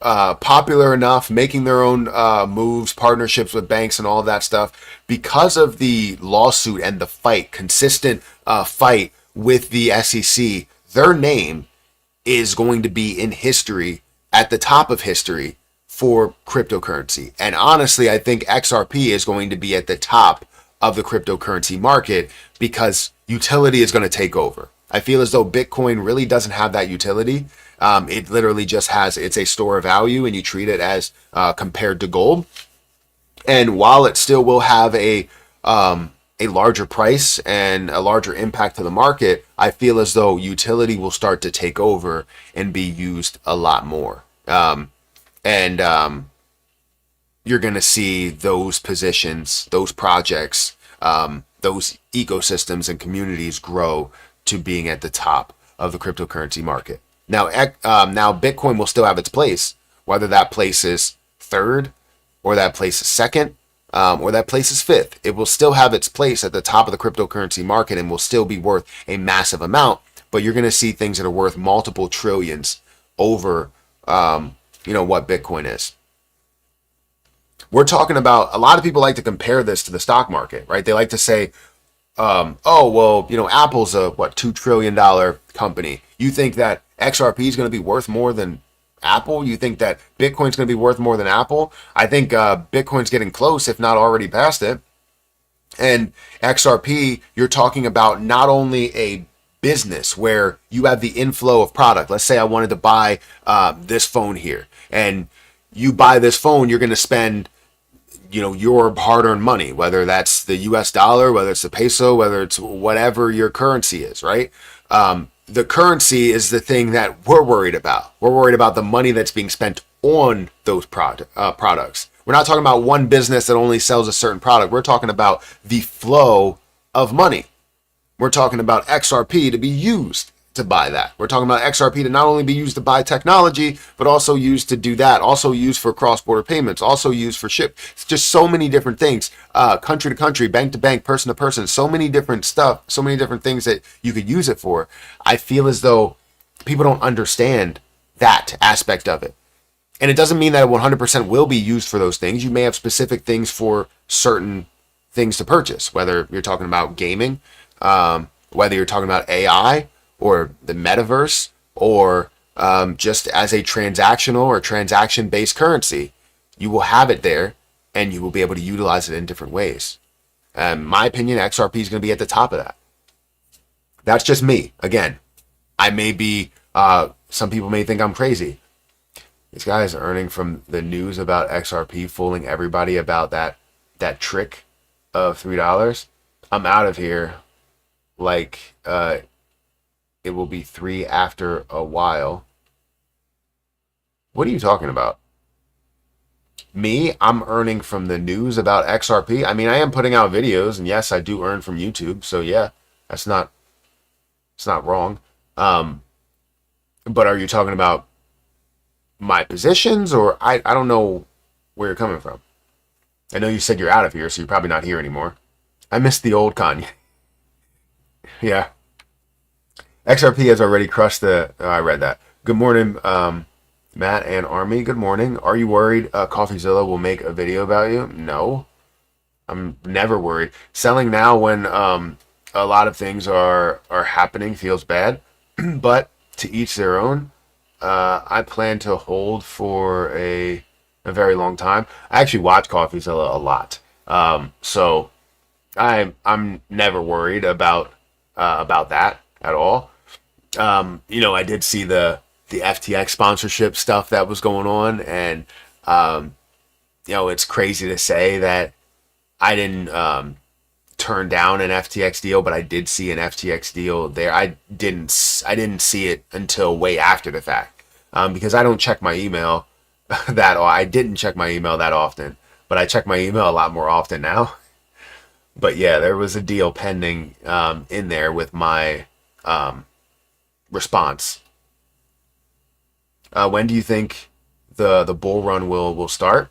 popular enough, making their own moves, partnerships with banks and all of that stuff, because of the lawsuit and the consistent fight with the SEC. Their name is going to be in history, at the top of history for cryptocurrency. And honestly, I think XRP is going to be at the top of the cryptocurrency market, because utility is going to take over. I feel as though Bitcoin really doesn't have that utility. It literally just it's a store of value, and you treat it as compared to gold. And while it still will have a larger price and a larger impact to the market, I feel as though utility will start to take over and be used a lot more. You're going to see those positions, those projects, those ecosystems and communities grow to being at the top of the cryptocurrency market. Now, now Bitcoin will still have its place, whether that place is third, or that place is second, or that place is fifth. It will still have its place at the top of the cryptocurrency market and will still be worth a massive amount. But you're going to see things that are worth multiple trillions over, what Bitcoin is. We're talking about, a lot of people like to compare this to the stock market, right? They like to say, Apple's a $2 trillion company. You think that XRP is going to be worth more than Apple? You think that Bitcoin's going to be worth more than Apple? I think Bitcoin's getting close, if not already past it. And XRP, you're talking about not only a business where you have the inflow of product. Let's say I wanted to buy this phone here, and you buy this phone, you're going to spend your hard-earned money, whether that's the US dollar, whether it's the peso, whether it's whatever your currency is, right? The currency is the thing that we're worried about. We're worried about the money that's being spent on those products. We're not talking about one business that only sells a certain product. We're talking about the flow of money. We're talking about XRP to be used to buy that. We're talking about XRP to not only be used to buy technology, but also used to do that. Also used for cross-border payments. Also used for ship. It's just so many different things. Country to country, bank to bank, person to person. So many different stuff. So many different things that you could use it for. I feel as though people don't understand that aspect of it. And it doesn't mean that it 100% will be used for those things. You may have specific things for certain things to purchase, whether you're talking about gaming, whether you're talking about AI or the metaverse, or just as a transactional or transaction-based currency. You will have it there, and you will be able to utilize it in different ways. In my opinion, XRP is going to be at the top of that. That's just me. Again, I may be, some people may think I'm crazy. These guys are earning from the news about XRP fooling everybody about that trick of $3. I'm out of here. It will be 3 after a while. What are you talking about? Me? I'm earning from the news about XRP? I mean, I am putting out videos, and yes, I do earn from YouTube. So yeah, it's not wrong. But are you talking about my positions, or I don't know where you're coming from. I know you said you're out of here, so you're probably not here anymore. I missed the old Kanye. Yeah. XRP has already crushed the... I read that. Good morning, Matt and Army. Good morning. Are you worried CoffeeZilla will make a video about you? No. I'm never worried. Selling now when a lot of things are happening feels bad. But to each their own. I plan to hold for a very long time. I actually watch CoffeeZilla a lot. So I'm never worried about that at all. I did see the FTX sponsorship stuff that was going on, and it's crazy to say that I didn't turn down an FTX deal, but I did see an FTX deal there. I didn't see it until way after the fact, because I don't check my email I didn't check my email that often, but I check my email a lot more often now. But yeah, there was a deal pending in there with my response. When do you think the bull run will start?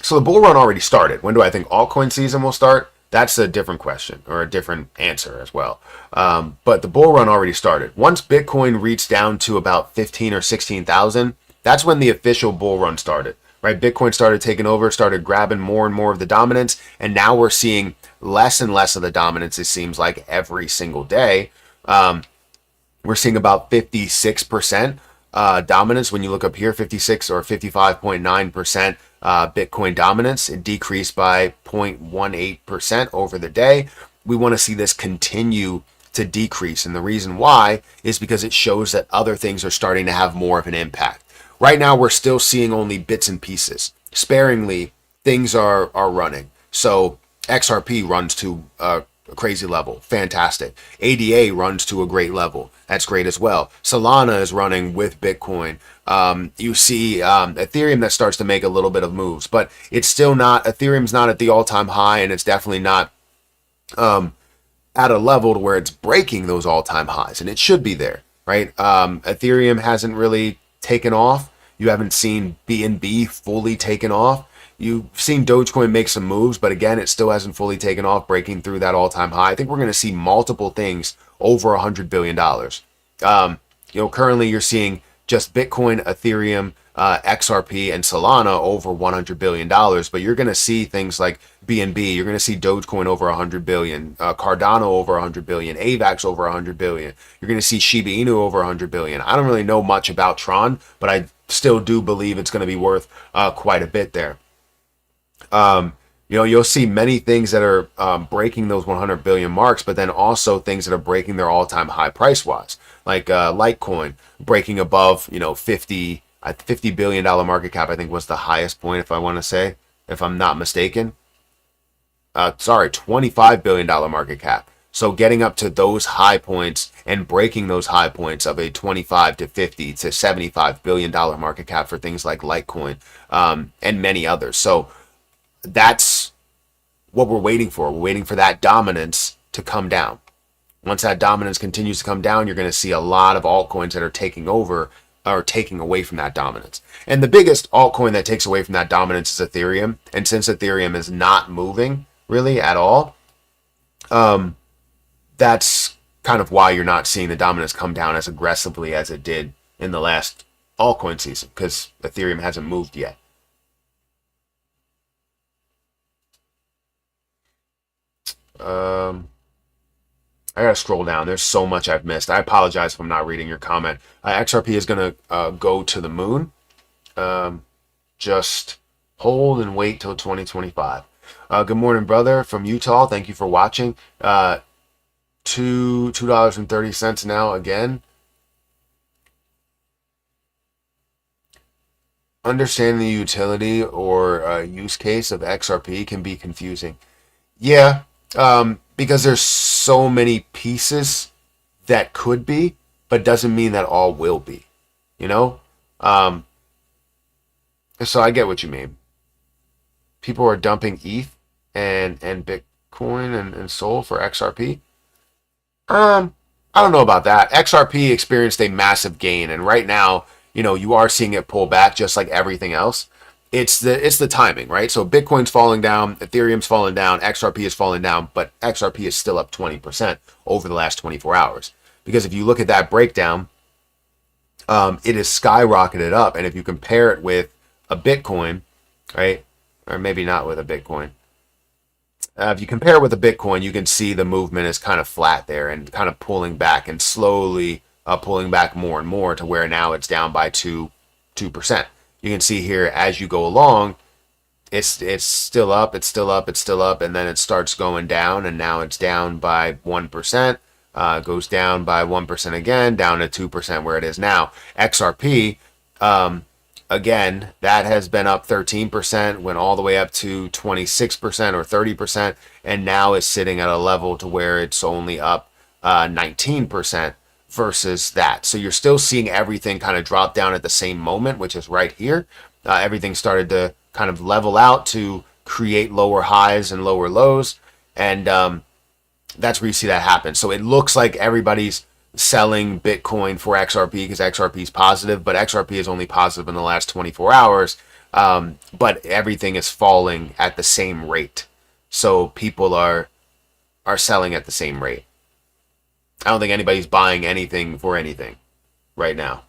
So the bull run already started. When do I think altcoin season will start? That's a different question, or a different answer as well. But the bull run already started. Once Bitcoin reached down to about 15 or 16,000, that's when the official bull run started. Right? Bitcoin started taking over, started grabbing more and more of the dominance, and now we're seeing less and less of the dominance, it seems like, every single day. We're seeing about 56% dominance. When you look up here, 56 or 55.9% Bitcoin dominance. It decreased by 0.18% over the day. We want to see this continue to decrease, and the reason why is because it shows that other things are starting to have more of an impact. Right now, we're still seeing only bits and pieces. Sparingly, things are running. So XRP runs to a crazy level. Fantastic. ADA runs to a great level. That's great as well. Solana is running with Bitcoin. You see Ethereum that starts to make a little bit of moves, but it's still not, Ethereum's not at the all-time high, and it's definitely not at a level to where it's breaking those all-time highs, and it should be there. right? Ethereum hasn't really taken off. You haven't seen BNB fully taken off. You've seen Dogecoin make some moves, but again, it still hasn't fully taken off, breaking through that all-time high. I think we're going to see multiple things over $100 billion. Currently you're seeing just Bitcoin, Ethereum, XRP, and Solana over $100 billion, but you're going to see things like BNB, you're going to see Dogecoin over $100 billion, Cardano over $100 billion, AVAX over $100 billion. You're going to see Shiba Inu over $100 billion. I don't really know much about Tron, but I still do believe it's going to be worth quite a bit there. You'll see many things that are breaking those 100 billion marks, but then also things that are breaking their all-time high price-wise, like Litecoin breaking above, $50 billion market cap. I think was the highest point, if I want to say, if I'm not mistaken. $25 billion market cap. So getting up to those high points and breaking those high points of a 25 to 50 to $75 billion market cap for things like Litecoin and many others. So that's what we're waiting for. We're waiting for that dominance to come down. Once that dominance continues to come down, you're going to see a lot of altcoins that are taking over or taking away from that dominance. And the biggest altcoin that takes away from that dominance is Ethereum. And since Ethereum is not moving really at all, that's kind of why you're not seeing the dominance come down as aggressively as it did in the last altcoin season, because Ethereum hasn't moved yet. I gotta scroll down. There's so much I've missed. I apologize if I'm not reading your comment. XRP is gonna go to the moon. Just hold and wait till 2025. Good morning, brother from Utah. Thank you for watching. $2.30 now again. Understanding the utility or use case of XRP can be confusing. Yeah, because there's so many pieces that could be, but doesn't mean that all will be, So I get what you mean. People are dumping ETH and Bitcoin and Sol for XRP. I don't know about that. XRP experienced a massive gain, and right now, you are seeing it pull back just like everything else. It's the timing, right? So Bitcoin's falling down, Ethereum's falling down, XRP is falling down, but XRP is still up 20% over the last 24 hours. Because if you look at that breakdown, it is skyrocketed up. And if you compare it with a Bitcoin, right? Or maybe not with a Bitcoin. If you compare it with a Bitcoin, you can see the movement is kind of flat there and kind of pulling back and slowly pulling back more and more to where now it's down by 2%. You can see here as you go along, it's still up, it's still up, it's still up, and then it starts going down, and now it's down by 1%, goes down by 1% again, down to 2% where it is now. XRP, again, that has been up 13%, went all the way up to 26% or 30%, and now is sitting at a level to where it's only up 19%. Versus that. So you're still seeing everything kind of drop down at the same moment, which is right here. Everything started to kind of level out to create lower highs and lower lows. And that's where you see that happen. So it looks like everybody's selling Bitcoin for XRP because XRP is positive, but XRP is only positive in the last 24 hours. But everything is falling at the same rate. So people are selling at the same rate. I don't think anybody's buying anything for anything right now.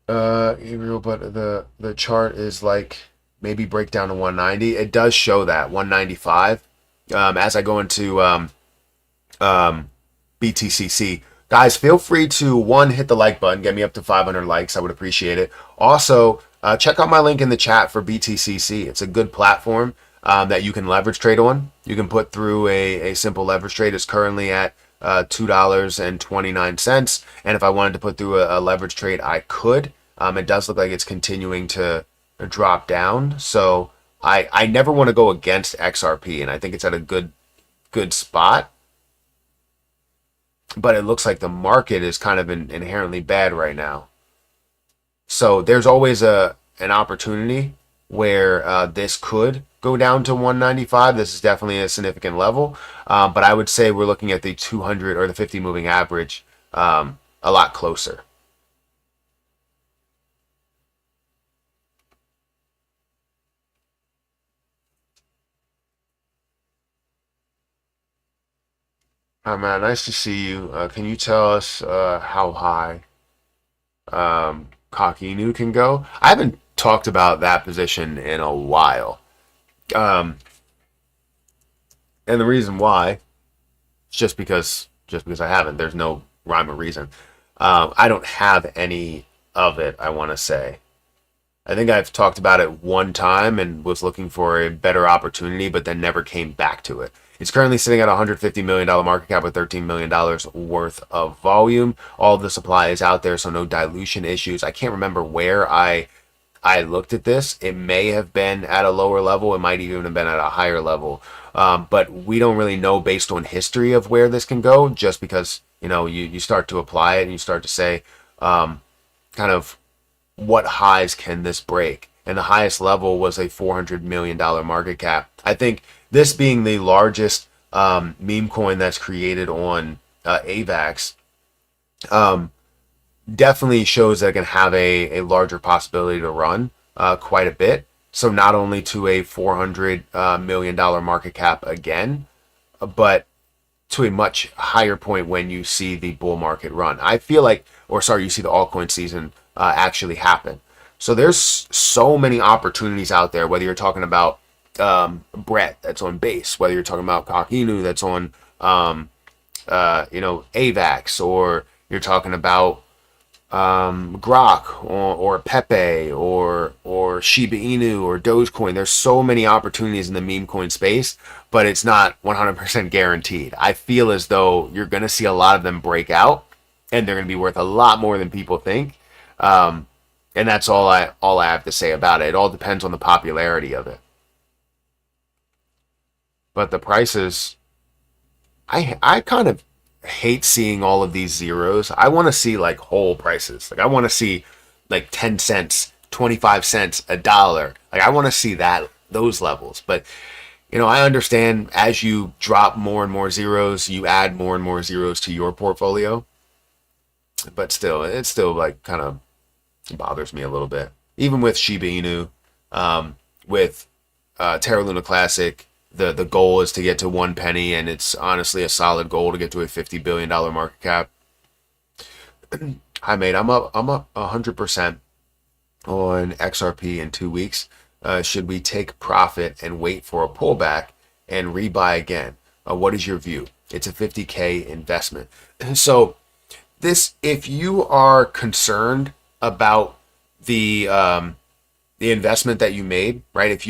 Gabriel, but the chart is like maybe break down to 190. It does show that 195. As I go into BTCC, guys, feel free to hit the like button, get me up to 500 likes. I would appreciate it. Also, check out my link in the chat for BTCC. It's a good platform that you can leverage trade on. You can put through a simple leverage trade. It's currently at $2.29. And if I wanted to put through a leverage trade, I could. It does look like it's continuing to drop down. So I never want to go against XRP, and I think it's at a good spot. But it looks like the market is kind of inherently bad right now. So there's always an opportunity where this could go down to 195. This is definitely a significant level, but I would say we're looking at the 200 or the 50 moving average a lot closer. Hi, man. Nice to see you. Can you tell us how high Cockinu can go? I haven't talked about that position in a while. Um, and the reason why is just because I haven't. There's no rhyme or reason. I don't have any of it, I want to say. I think I've talked about it one time and was looking for a better opportunity, but then never came back to it. It's currently sitting at $150 million market cap with $13 million worth of volume. All of the supply is out there, so no dilution issues. I can't remember where I looked at this. It may have been at a lower level. It might even have been at a higher level. But we don't really know based on history of where this can go, just because, you start to apply it and you start to say, kind of, what highs can this break? And the highest level was a $400 million market cap. I think this being the largest meme coin that's created on AVAX definitely shows that it can have a larger possibility to run quite a bit. So not only to a $400 million market cap again, but to a much higher point when you see the bull market run. I feel like, you see the altcoin season actually happen. So there's so many opportunities out there, whether you're talking about Brett that's on base, whether you're talking about Cockinu that's on, AVAX, or you're talking about Grock or Pepe or Shiba Inu or Dogecoin. There's so many opportunities in the meme coin space, but it's not 100% guaranteed. I feel as though you're going to see a lot of them break out, and they're going to be worth a lot more than people think. And that's all I have to say about it. It all depends on the popularity of it. But the prices, I kind of hate seeing all of these zeros. I want to see like whole prices. Like I want to see like 10 cents, 25 cents, a dollar. Like I want to see those levels. But I understand as you drop more and more zeros, you add more and more zeros to your portfolio. But still, it's still like kind of bothers me a little bit. Even with Shiba Inu, with Terra Luna Classic, the goal is to get to 1 penny, and it's honestly a solid goal to get to a $50 billion market cap. Hi, mate. I'm up 100% on XRP in 2 weeks. Should we take profit and wait for a pullback and rebuy again? What is your view? It's a 50K investment. So if you are concerned about the investment that you made, right? If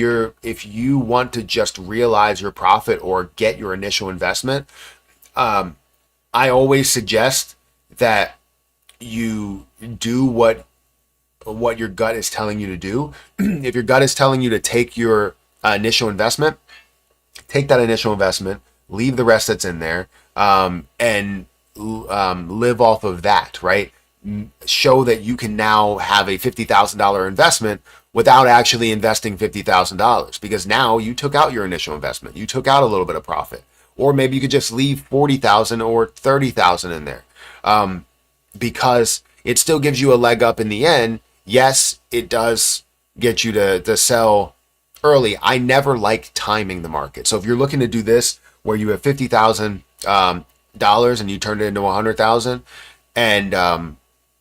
you want to just realize your profit or get your initial investment, I always suggest that you do what your gut is telling you to do. If your gut is telling you to take your initial investment, take that initial investment, leave the rest that's in there, and live off of that, right? Show that you can now have a $50,000 investment without actually investing $50,000, because now you took out your initial investment. You took out a little bit of profit. Or maybe you could just leave 40,000 or 30,000 in there. Because it still gives you a leg up in the end. Yes, it does get you to sell early. I never like timing the market. So if you're looking to do this where you have $50,000 and you turn it into 100,000, and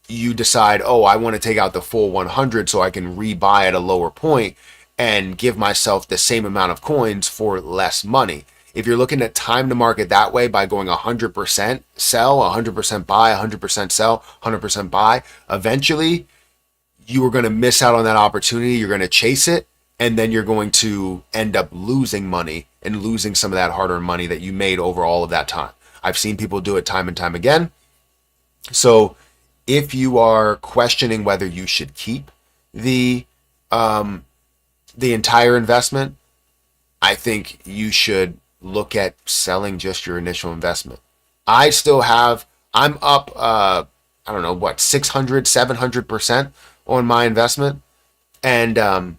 you decide, I want to take out the full 100 so I can rebuy at a lower point and give myself the same amount of coins for less money. If you're looking to time the market that way by going 100% sell, 100% buy, 100% sell, 100% buy, eventually you are going to miss out on that opportunity. You're going to chase it, and then you're going to end up losing money and losing some of that hard-earned money that you made over all of that time. I've seen people do it time and time again. So if you are questioning whether you should keep the entire investment, I think you should look at selling just your initial investment. I'm up, 600, 700% on my investment. And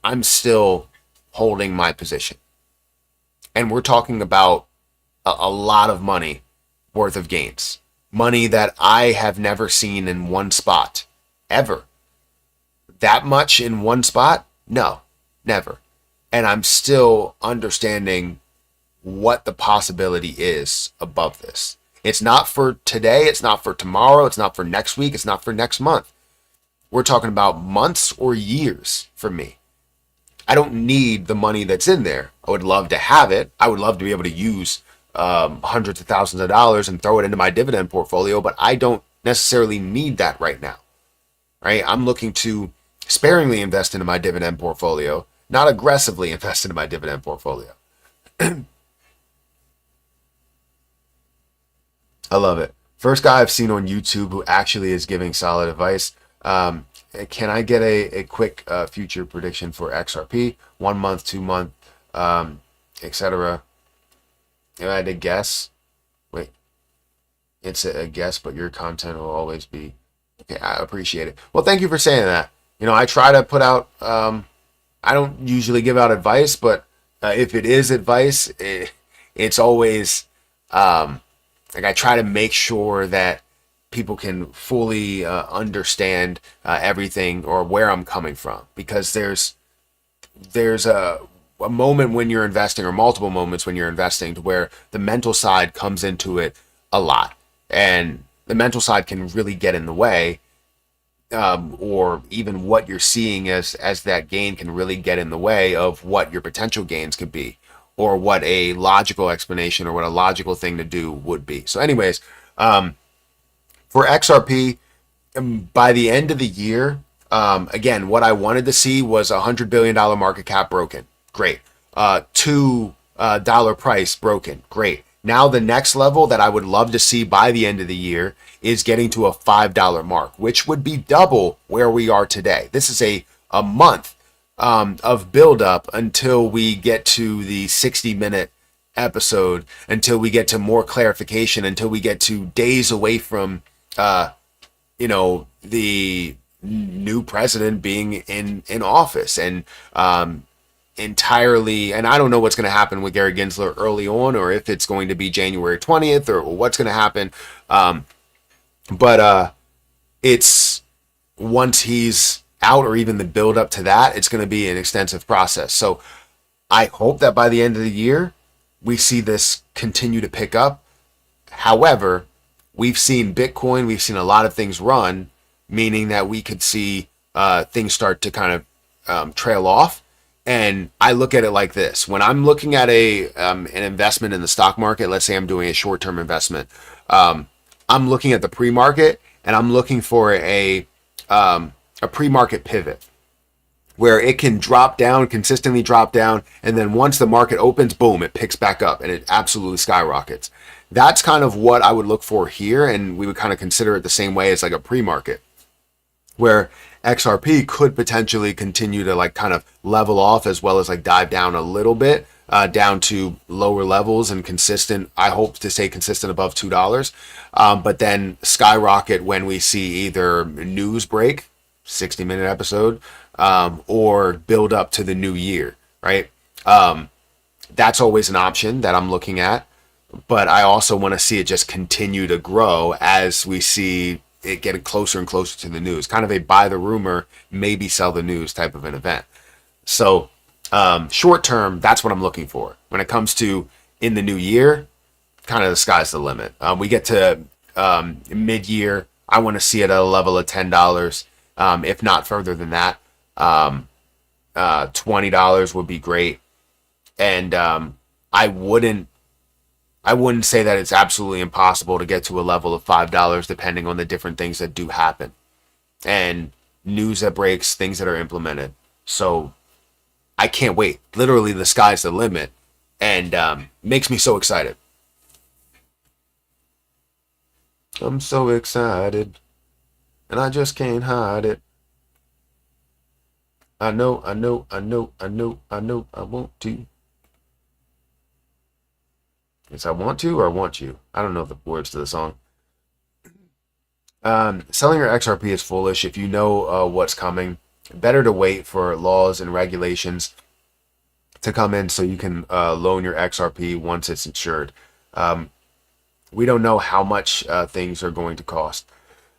I'm still holding my position. And we're talking about a lot of money worth of gains. Money that I have never seen in one spot, ever. That much in one spot? No, never. And I'm still understanding what the possibility is above this. It's not for today, it's not for tomorrow, it's not for next week, it's not for next month. We're talking about months or years for me. I don't need the money that's in there. I would love to have it. I would love to be able to use hundreds of thousands of dollars and throw it into my dividend portfolio, but I don't necessarily need that right now. Right? I'm looking to sparingly invest into my dividend portfolio, not aggressively invest into my dividend portfolio. I love it. First guy I've seen on YouTube who actually is giving solid advice. Can I get a quick future prediction for XRP? 1 month, 2 month, etc. If I had to guess, wait, it's a guess, but your content will always be okay. I appreciate it. Well, thank you for saying that. You know, I try to put out. I don't usually give out advice, but if it is advice, it's always like I try to make sure that people can fully understand everything or where I'm coming from, because there's a moment when you're investing, or multiple moments when you're investing, to where the mental side comes into it a lot, and the mental side can really get in the way, or even what you're seeing as that gain can really get in the way of what your potential gains could be, or what a logical explanation or what a logical thing to do would be. So anyways, for XRP, by the end of the year, again, what I wanted to see was $100 billion market cap broken. Great. $2 price broken. Great. Now the next level that I would love to see by the end of the year is getting to a $5 mark, which would be double where we are today. This is a month of buildup until we get to the 60-minute episode, until we get to more clarification, until we get to days away from the new president being in office, and entirely, and I don't know what's going to happen with Gary Gensler early on, or if it's going to be January 20th, or what's going to happen. But it's, once he's out, or even the build up to that, it's going to be an extensive process. So I hope that by the end of the year, we see this continue to pick up. However, we've seen Bitcoin, we've seen a lot of things run, meaning that we could see things start to kind of trail off. And I look at it like this: when I'm looking at an investment in the stock market, let's say I'm doing a short-term investment, I'm looking at the pre-market, and I'm looking for a pre-market pivot where it can drop down, consistently drop down, and then once the market opens, boom, it picks back up and it absolutely skyrockets. That's kind of what I would look for here, and we would kind of consider it the same way as like a pre-market, where XRP could potentially continue to like kind of level off, as well as like dive down a little bit, down to lower levels and consistent. I hope to stay consistent above $2, but then skyrocket when we see either news break, 60-minute episode, or build up to the new year, right? That's always an option that I'm looking at, but I also want to see it just continue to grow as we see it getting closer and closer to the news. Kind of a buy the rumor, maybe sell the news type of an event. So short term, that's what I'm looking for. When it comes to in the new year, kind of the sky's the limit. We get to mid-year, I want to see it at a level of $10, if not further than that. $20 would be great. And I wouldn't say that it's absolutely impossible to get to a level of $5, depending on the different things that do happen and news that breaks, things that are implemented. So I can't wait. Literally, the sky's the limit, and makes me so excited. I'm so excited, and I just can't hide it. I know, I want to. It's I want to, or I want you. I don't know the words to the song. Selling your XRP is foolish if you know what's coming. better to wait for laws and regulations to come in so you can loan your XRP once it's insured. We don't know how much things are going to cost.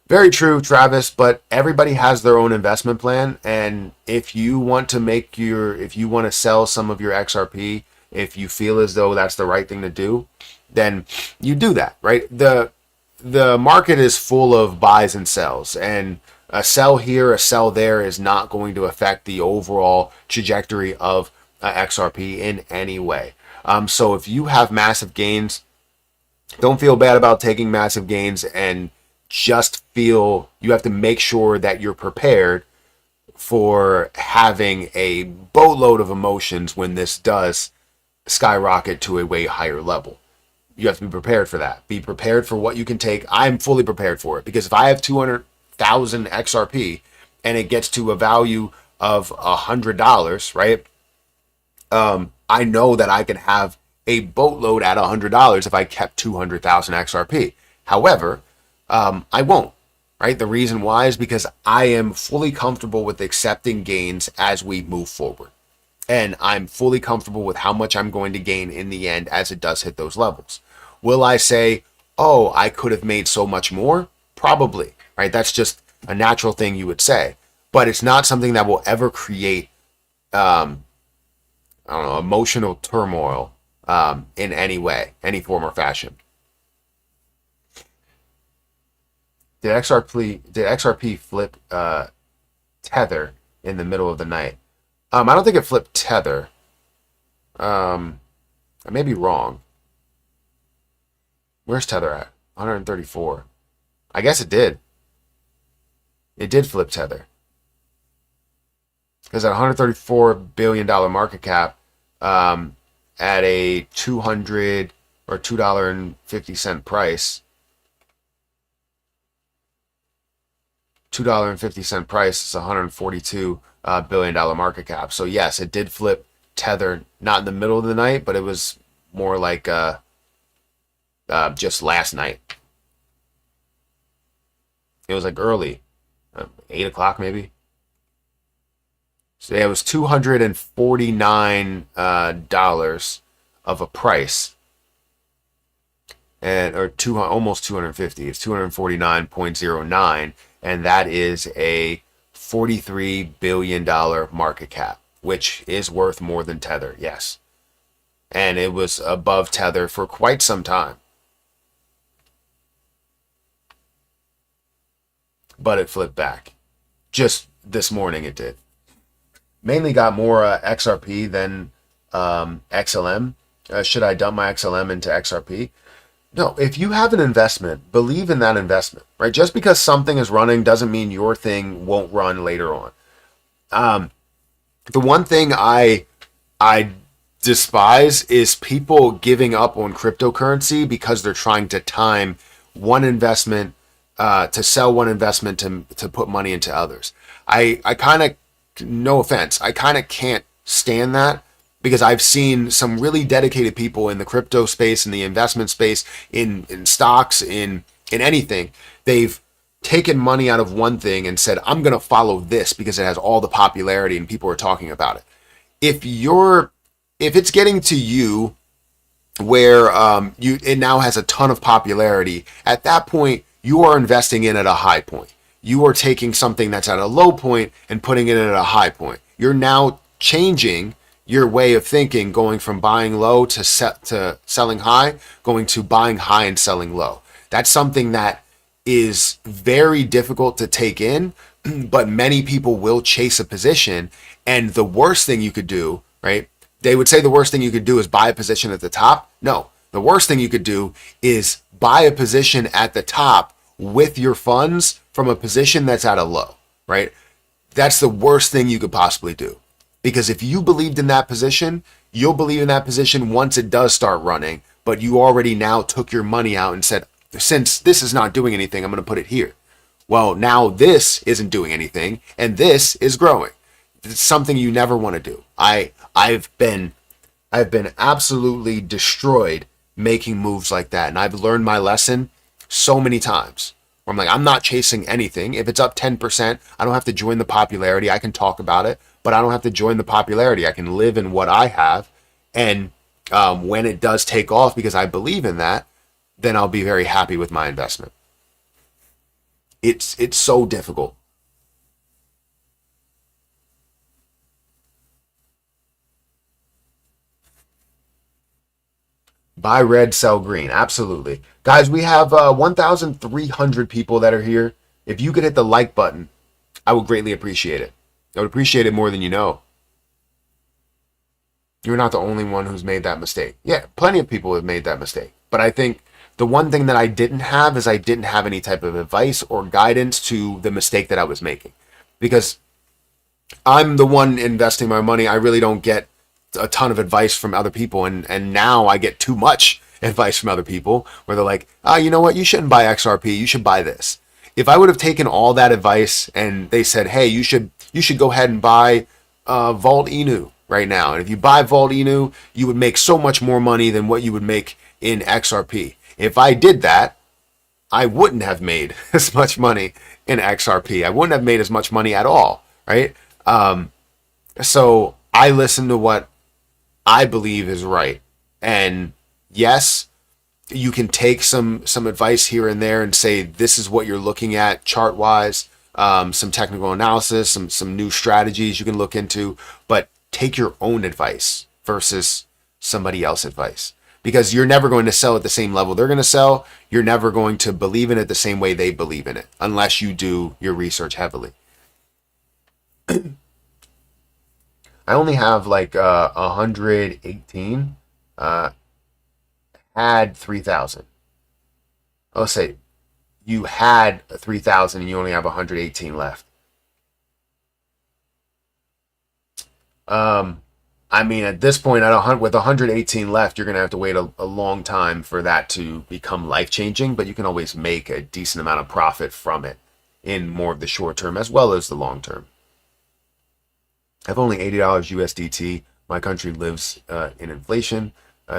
Very true, Travis, but everybody has their own investment plan. And if you want to sell some of your XRP, if you feel as though that's the right thing to do, then you do that, right? The market is full of buys and sells, and a sell here, a sell there is not going to affect the overall trajectory of XRP in any way. So if you have massive gains, don't feel bad about taking massive gains, and just feel you have to make sure that you're prepared for having a boatload of emotions when this does skyrocket to a way higher level. You have to be prepared for that. Be prepared for what you can take. I'm fully prepared for it, because if I have 200,000 XRP and it gets to a value of $100, right? I know that I can have a boatload at $100 if I kept 200,000 XRP. However, I won't, right? The reason why is because I am fully comfortable with accepting gains as we move forward. And I'm fully comfortable with how much I'm going to gain in the end as it does hit those levels. Will I say, oh, I could have made so much more? Probably, right? That's just a natural thing you would say. But it's not something that will ever create, emotional turmoil in any way, any form or fashion. Did XRP flip Tether in the middle of the night? I don't think it flipped Tether. I may be wrong. Where's Tether at? 134. I guess it did. It did flip Tether. Because at $134 billion market cap, at a $200 or $2.50 price, $2.50 price is $142 billion market cap. So yes, it did flip Tether, not in the middle of the night, but it was more like just last night. It was like early, 8 o'clock maybe. So yeah, it was $249 of a price, and almost 250. It's 249.09, and that is a $43 billion market cap, which is worth more than Tether. Yes, and it was above Tether for quite some time, but it flipped back. Just this morning, it did. Mainly got more XRP than XLM. Should I dump my XLM into XRP? No, if you have an investment, believe in that investment, right? Just because something is running doesn't mean your thing won't run later on. The one thing I despise is people giving up on cryptocurrency because they're trying to time one investment to sell one investment to put money into others. I kind of, no offense, I kind of can't stand that, because I've seen some really dedicated people in the crypto space, in the investment space, in stocks, in anything. They've taken money out of one thing and said, I'm going to follow this because it has all the popularity and people are talking about it. If it's getting to you where it now has a ton of popularity, at that point, you are investing in at a high point. You are taking something that's at a low point and putting it at a high point. You're now changing your way of thinking, going from buying low to selling high, going to buying high and selling low. That's something that is very difficult to take in, but many people will chase a position. And the worst thing you could do, right? They would say the worst thing you could do is buy a position at the top. No, the worst thing you could do is buy a position at the top with your funds from a position that's at a low, right? That's the worst thing you could possibly do. Because if you believed in that position, you'll believe in that position once it does start running, but you already now took your money out and said, since this is not doing anything, I'm going to put it here. Well, now this isn't doing anything and this is growing. It's something you never want to do. I've been absolutely destroyed making moves like that, and I've learned my lesson so many times. where I'm like, I'm not chasing anything. If it's up 10%, I don't have to join the popularity. I can talk about it, but I don't have to join the popularity. I can live in what I have. And when it does take off, because I believe in that, then I'll be very happy with my investment. It's so difficult. Buy red, sell green. Absolutely. Guys, we have 1,300 people that are here. If you could hit the like button, I would greatly appreciate it. I would appreciate it more than you know. You're not the only one who's made that mistake. Yeah, plenty of people have made that mistake. But I think the one thing that I didn't have is I didn't have any type of advice or guidance to the mistake that I was making. Because I'm the one investing my money. I really don't get a ton of advice from other people. And now I get too much advice from other people where they're like, you know what? You shouldn't buy XRP. You should buy this. If I would have taken all that advice and they said, hey, you should go ahead and buy Vault Inu right now. And if you buy Vault Inu, you would make so much more money than what you would make in XRP. If I did that, I wouldn't have made as much money in XRP. I wouldn't have made as much money at all, right? So I listen to what I believe is right. And yes, you can take some advice here and there and say, this is what you're looking at chart wise, some technical analysis, some new strategies you can look into, but take your own advice versus somebody else's advice, because you're never going to sell at the same level they're going to sell. You're never going to believe in it the same way they believe in it unless you do your research heavily. I only have like 118. Had 3,000. Let's say you had 3,000 and you only have 118 left. I mean, at this point, with 118 left, you're going to have to wait a long time for that to become life-changing, but you can always make a decent amount of profit from it in more of the short term as well as the long term. I have only $80 USDT. My country lives in inflation.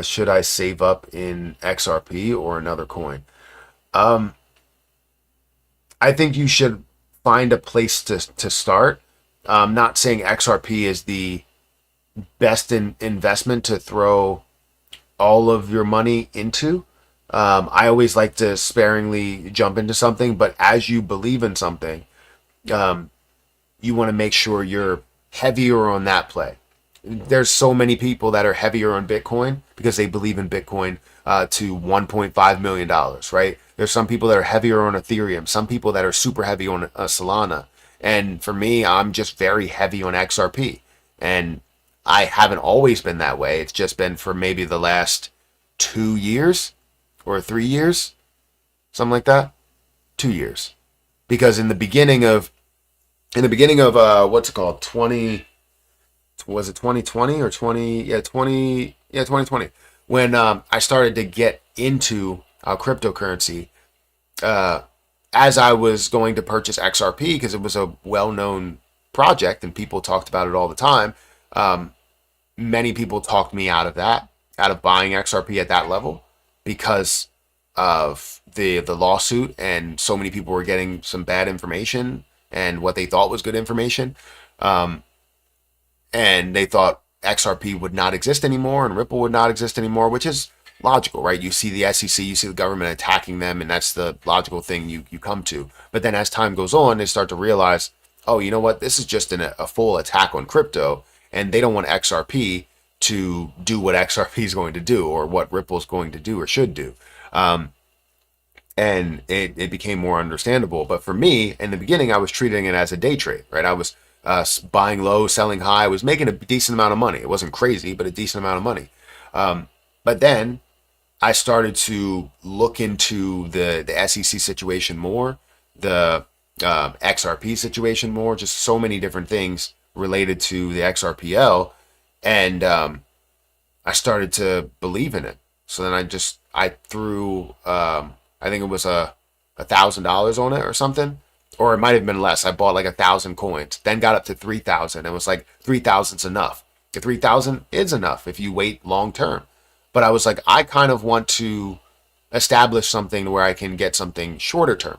Should I save up in XRP or another coin? I think you should find a place to start. I'm not saying XRP is the best investment to throw all of your money into. I always like to sparingly jump into something, but as you believe in something, you want to make sure you're heavier on that play. There's so many people that are heavier on Bitcoin because they believe in Bitcoin to $1.5 million, right? There's some people that are heavier on Ethereum, some people that are super heavy on Solana. And for me, I'm just very heavy on XRP. And I haven't always been that way. It's just been for maybe the last 2 years or 3 years, something like that. 2 years. Because in the beginning of what's it called? 2020 or 2020, when I started to get into cryptocurrency, as I was going to purchase XRP because it was a well-known project and people talked about it all the time. Many people talked me out of buying XRP at that level because of the lawsuit, and so many people were getting some bad information and what they thought was good information. And they thought XRP would not exist anymore and Ripple would not exist anymore, which is logical, right? You see the SEC, you see the government attacking them, and that's the logical thing you come to. But then as time goes on, they start to realize, oh, you know what? This is just a full attack on crypto, and they don't want XRP to do what XRP is going to do or what Ripple is going to do or should do. And it became more understandable. But for me, in the beginning, I was treating it as a day trade, right? I was buying low, selling high. I was making a decent amount of money. It wasn't crazy, but a decent amount of money. But then I started to look into the SEC situation more, the XRP situation more, just so many different things related to the XRPL. And I started to believe in it. So then I threw, I think it was $1,000 on it or something. Or it might have been less. I bought like 1,000 coins, then got up to 3,000. It was like 3,000's enough. The 3,000 is enough if you wait long term. But I was like, I kind of want to establish something where I can get something shorter term.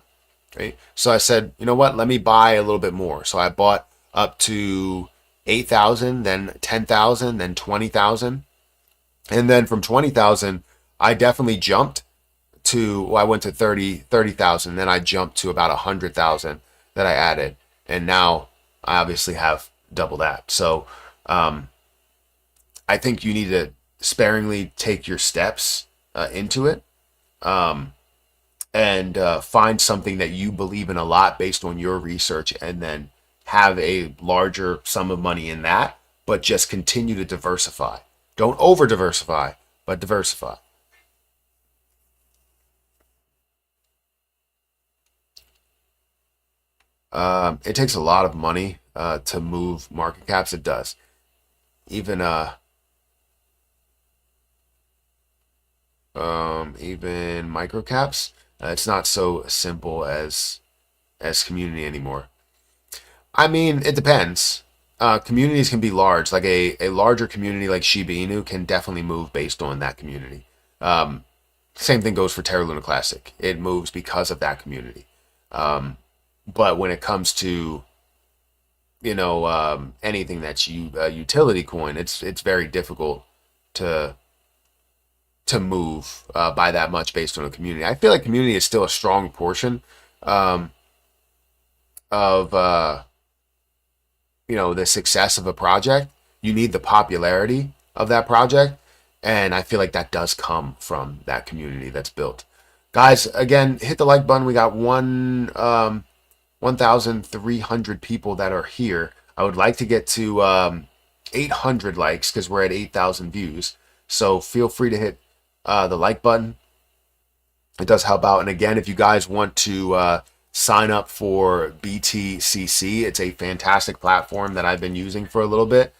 right? So I said, you know what? Let me buy a little bit more. So I bought up to 8,000, then 10,000, then 20,000. And then from 20,000, I definitely jumped to, well, I went to 30,000. Then I jumped to about 100,000 that I added. And now I obviously have double that. So I think you need to sparingly take your steps into it. And find something that you believe in a lot based on your research, and then have a larger sum of money in that, but just continue to diversify. Don't over diversify, but diversify. It takes a lot of money to move market caps. It does. Even even micro caps, it's not so simple as community anymore. I mean, it depends. Communities can be large. Like a larger community like Shiba Inu can definitely move based on that community. Same thing goes for Terra Luna Classic. It moves because of that community. But when it comes to anything that's utility coin, it's very difficult to move by that much based on a community. I feel like community is still a strong portion um, of the success of a project. You need the popularity of that project, and I feel like that does come from that community that's built. Guys, again, hit the like button. We got 1,300 people that are here. I would like to get to 800 likes because we're at 8,000 views. So feel free to hit the like button. It does help out. And again, if you guys want to sign up for BTCC, it's a fantastic platform that I've been using for a little bit.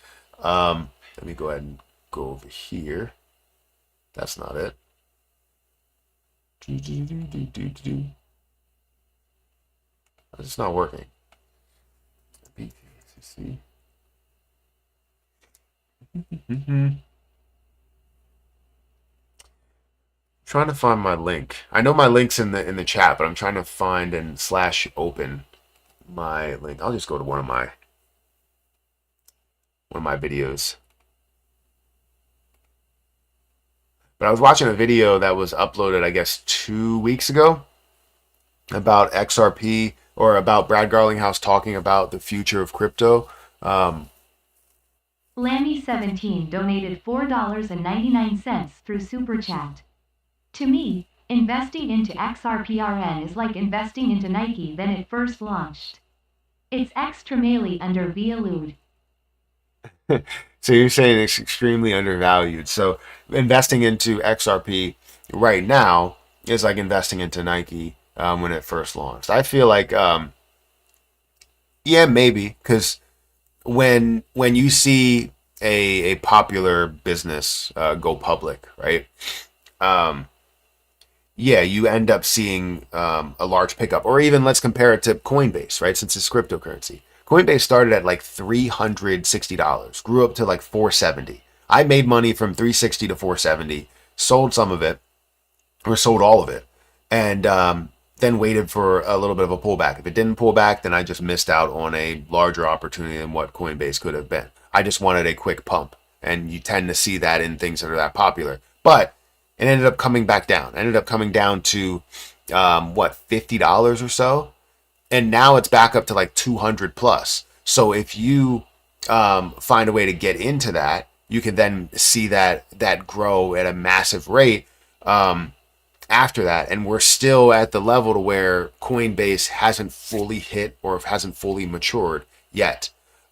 Let me go ahead and go over here. That's not it. It's not working. BTCC. Trying to find my link. I know my link's in the chat, but I'm trying to find and slash open my link. I'll just go to one of my videos. But I was watching a video that was uploaded, I guess, 2 weeks ago about XRP, or about Brad Garlinghouse talking about the future of crypto. Lammy17 donated $4.99 through Super Chat. To me, investing into XRPRN is like investing into Nike when it first launched. It's extremely undervalued. So you're saying it's extremely undervalued. So investing into XRP right now is like investing into Nike when it first launched. I feel like, yeah, maybe, because when you see a popular business go public, right? Yeah, you end up seeing a large pickup. Or even let's compare it to Coinbase, right? Since it's cryptocurrency. Coinbase started at like $360, grew up to like 470. I made money from 360 to 470, sold some of it, or sold all of it, and then waited for a little bit of a pullback. If it didn't pull back, then I just missed out on a larger opportunity than what Coinbase could have been. I just wanted a quick pump, and you tend to see that in things that are that popular. But it ended up coming back down. It ended up coming down to $50 or so, and now it's back up to like 200 plus. So if you find a way to get into that, you can then see that grow at a massive rate after that. And we're still at the level to where Coinbase hasn't fully hit or hasn't fully matured yet.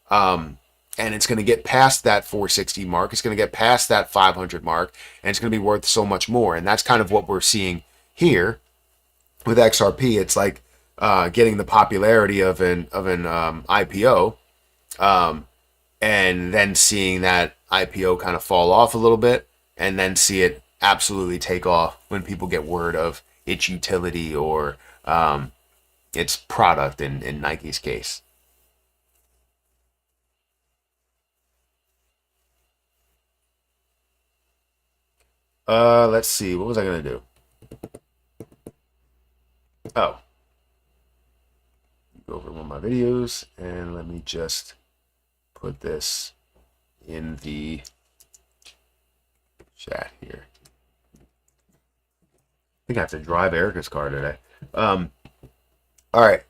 And it's going to get past that 460 mark. It's going to get past that 500 mark, and it's going to be worth so much more. And that's kind of what we're seeing here with XRP. It's like getting the popularity of an IPO, and then seeing that IPO kind of fall off a little bit, and then see it absolutely take off when people get word of its utility or its product in Nike's case. Let's see. What was I gonna do? Oh, over one of my videos, and let me just put this in the chat here. I think I have to drive Erica's car today. All right.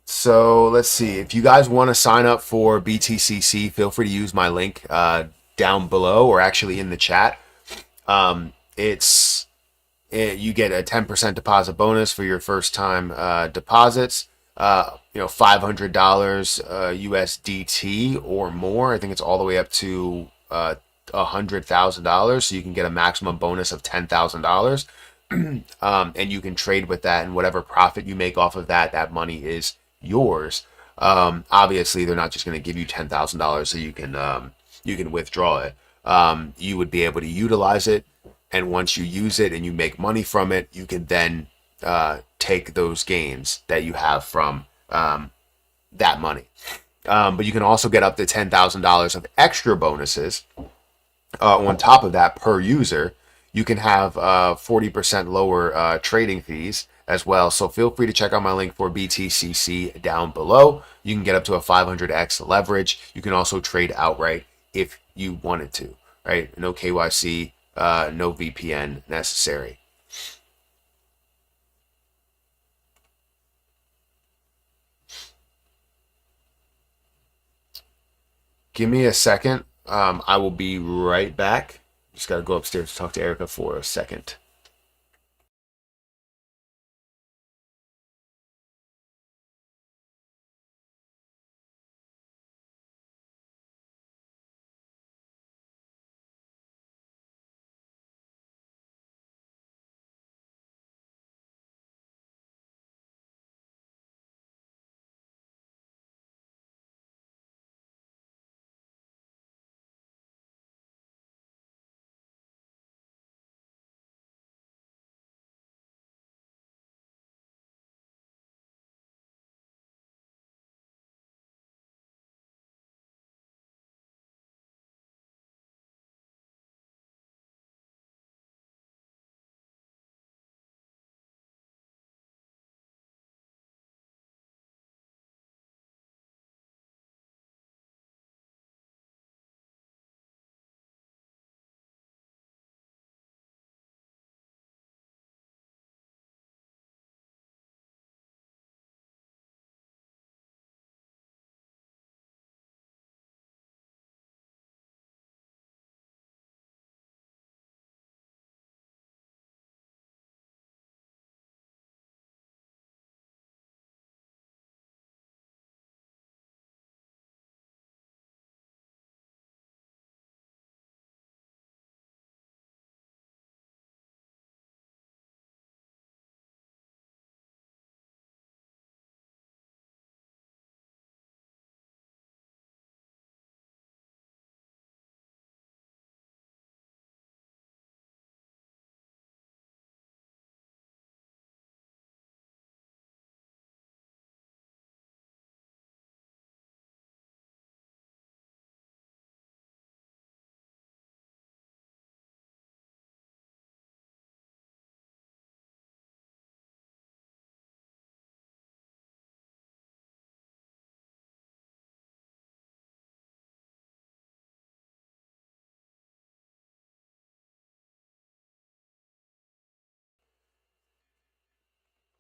So let's see. If you guys want to sign up for BTCC, feel free to use my link down below or actually in the chat. You get a 10% deposit bonus for your first time deposits. $500 USDT or more. I think it's all the way up to $100,000. So you can get a maximum bonus of $10,000. And you can trade with that, and whatever profit you make off of that, that money is yours. Obviously, they're not just going to give you $10,000 so you can withdraw it. You would be able to utilize it, and once you use it and you make money from it, you can then take those gains that you have from that money. But you can also get up to $10,000 of extra bonuses on top of that per user. You can have 40% lower trading fees as well. So feel free to check out my link for BTCC down below. You can get up to a 500x leverage. You can also trade outright if you wanted to, right? No KYC, no VPN necessary. Give me a second. I will be right back. Just got to go upstairs to talk to Erica for a second.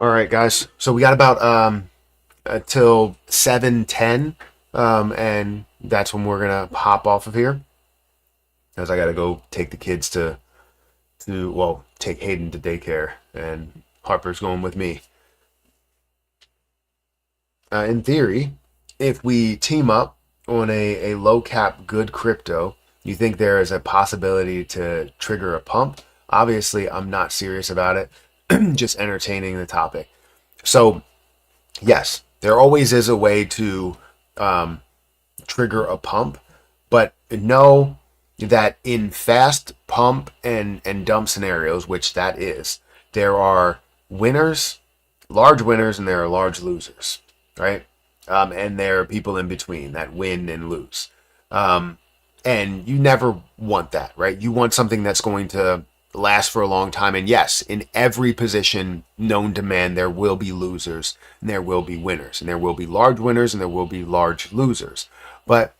All right, guys. So we got about till 7:10, and that's when we're gonna hop off of here, because I gotta go take the kids take Hayden to daycare, and Harper's going with me. In theory, if we team up on a low cap good crypto, you think there is a possibility to trigger a pump? Obviously, I'm not serious about it, just entertaining the topic. So, yes, there always is a way to trigger a pump, but know that in fast pump and dump scenarios, which that is, there are winners, large winners, and there are large losers, right? And there are people in between that win and lose. And you never want that, right? You want something that's going to last for a long time. And yes, in every position known to man, there will be losers and there will be winners, and there will be large winners and there will be large losers. But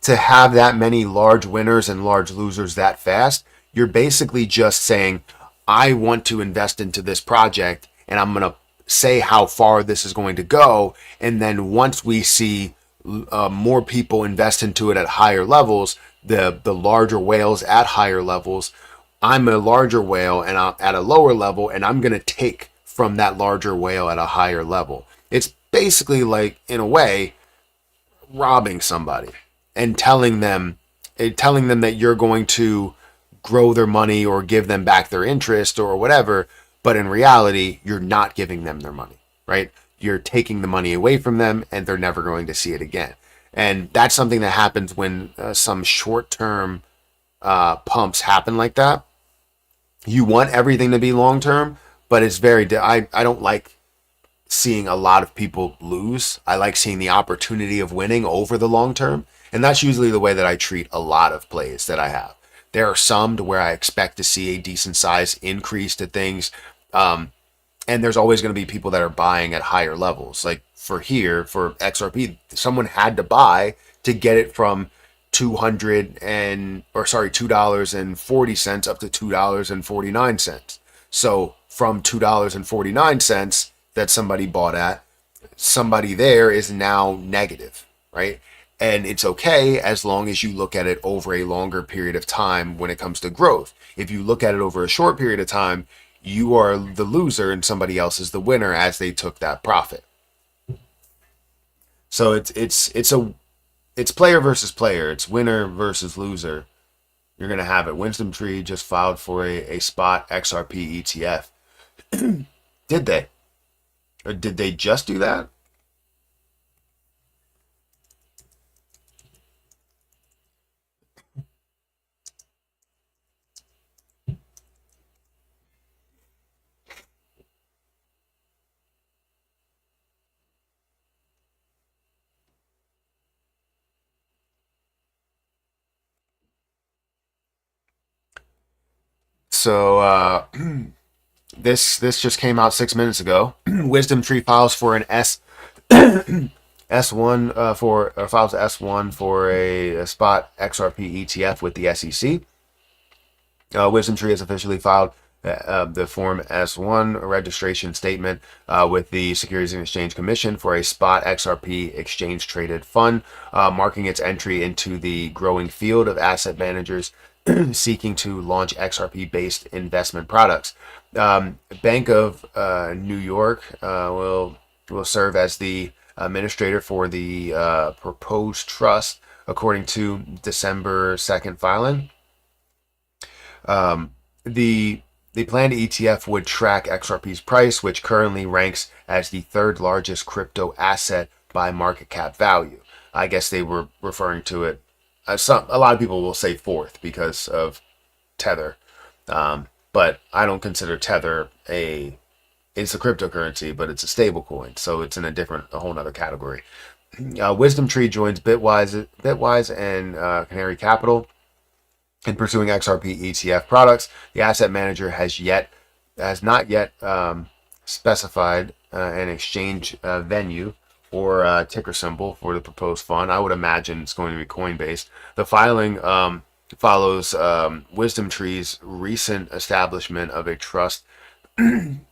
to have that many large winners and large losers that fast, you're basically just saying, I want to invest into this project and I'm going to say how far this is going to go. And then once we see more people invest into it at higher levels, the larger whales at higher levels, I'm a larger whale and I'm at a lower level, and I'm going to take from that larger whale at a higher level. It's basically like, in a way, robbing somebody and telling them that you're going to grow their money or give them back their interest or whatever, but in reality you're not giving them their money, right? You're taking the money away from them and they're never going to see it again. And that's something that happens when some short-term pumps happen like that. You want everything to be long-term, but it's I don't like seeing a lot of people lose. I like seeing the opportunity of winning over the long term. And that's usually the way that I treat a lot of plays that I have. There are some to where I expect to see a decent size increase to things. And there's always going to be people that are buying at higher levels. Like for XRP, someone had to buy to get it from $2.40 up to $2.49. So from $2.49 that somebody bought at, somebody there is now negative, right? And it's okay as long as you look at it over a longer period of time when it comes to growth. If you look at it over a short period of time, you are the loser and somebody else is the winner as they took that profit. So it's player versus player. It's winner versus loser. You're going to have it. Wisdom Tree just filed for a spot XRP ETF. Did they? Or did they just do that? So this just came out 6 minutes ago. Wisdom Tree files for an S1 files S1 for a spot XRP ETF with the SEC. Wisdom Tree has officially filed the Form S1 registration statement with the Securities and Exchange Commission for a spot XRP exchange traded fund, marking its entry into the growing field of asset managers seeking to launch XRP-based investment products. Bank of New York will serve as the administrator for the proposed trust, according to December 2nd filing. The planned ETF would track XRP's price, which currently ranks as the third largest crypto asset by market cap value. I guess they were referring to it. A lot of people will say fourth because of Tether, but I don't consider Tether it's a cryptocurrency, but it's a stable coin, so it's in a whole nother category. Wisdom Tree joins Bitwise and Canary Capital in pursuing XRP ETF products. The asset manager has not yet specified an exchange venue or ticker symbol for the proposed fund. I would imagine it's going to be Coinbase. The filing follows Wisdom Tree's recent establishment of a trust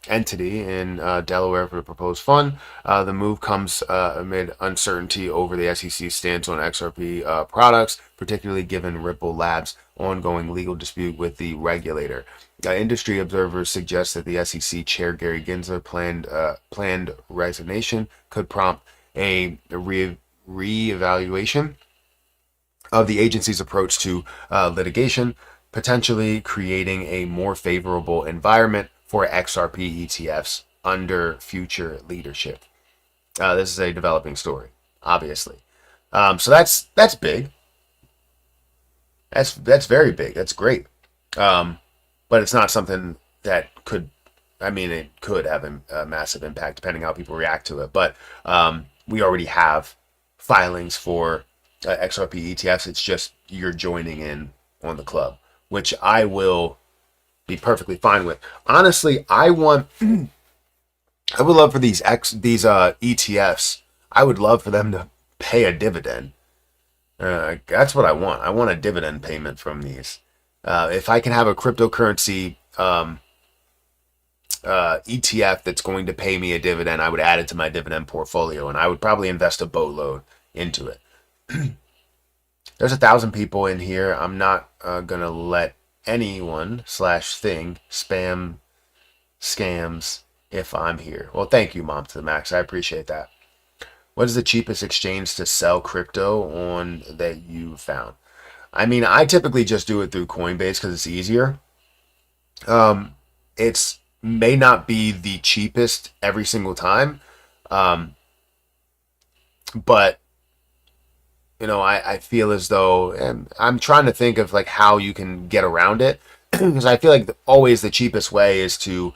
entity in Delaware for the proposed fund. The move comes amid uncertainty over the SEC's stance on XRP products, particularly given Ripple Labs' ongoing legal dispute with the regulator. Industry observers suggest that the SEC Chair Gary Gensler planned resignation could prompt a reevaluation of the agency's approach to litigation, potentially creating a more favorable environment for XRP ETFs under future leadership. This is a developing story, obviously. So that's big. That's very big. That's great. But it's not something that it could have a massive impact depending how people react to it. But we already have filings for XRP ETFs. It's just you're joining in on the club, which I will be perfectly fine with. Honestly, I would love for these ETFs. I would love for them to pay a dividend. That's what I want. I want a dividend payment from these. If I can have a cryptocurrency ETF that's going to pay me a dividend, I would add it to my dividend portfolio, and I would probably invest a boatload into it. There's 1,000 people in here. I'm not gonna let anyone / thing spam scams if I'm here. Well, thank you, Mom to the Max. I appreciate that. What is the cheapest exchange to sell crypto on that you found? I mean, I typically just do it through Coinbase because it's easier. It's may not be the cheapest every single time, but you know, I feel as though, and I'm trying to think of like how you can get around it, because I feel like always the cheapest way is to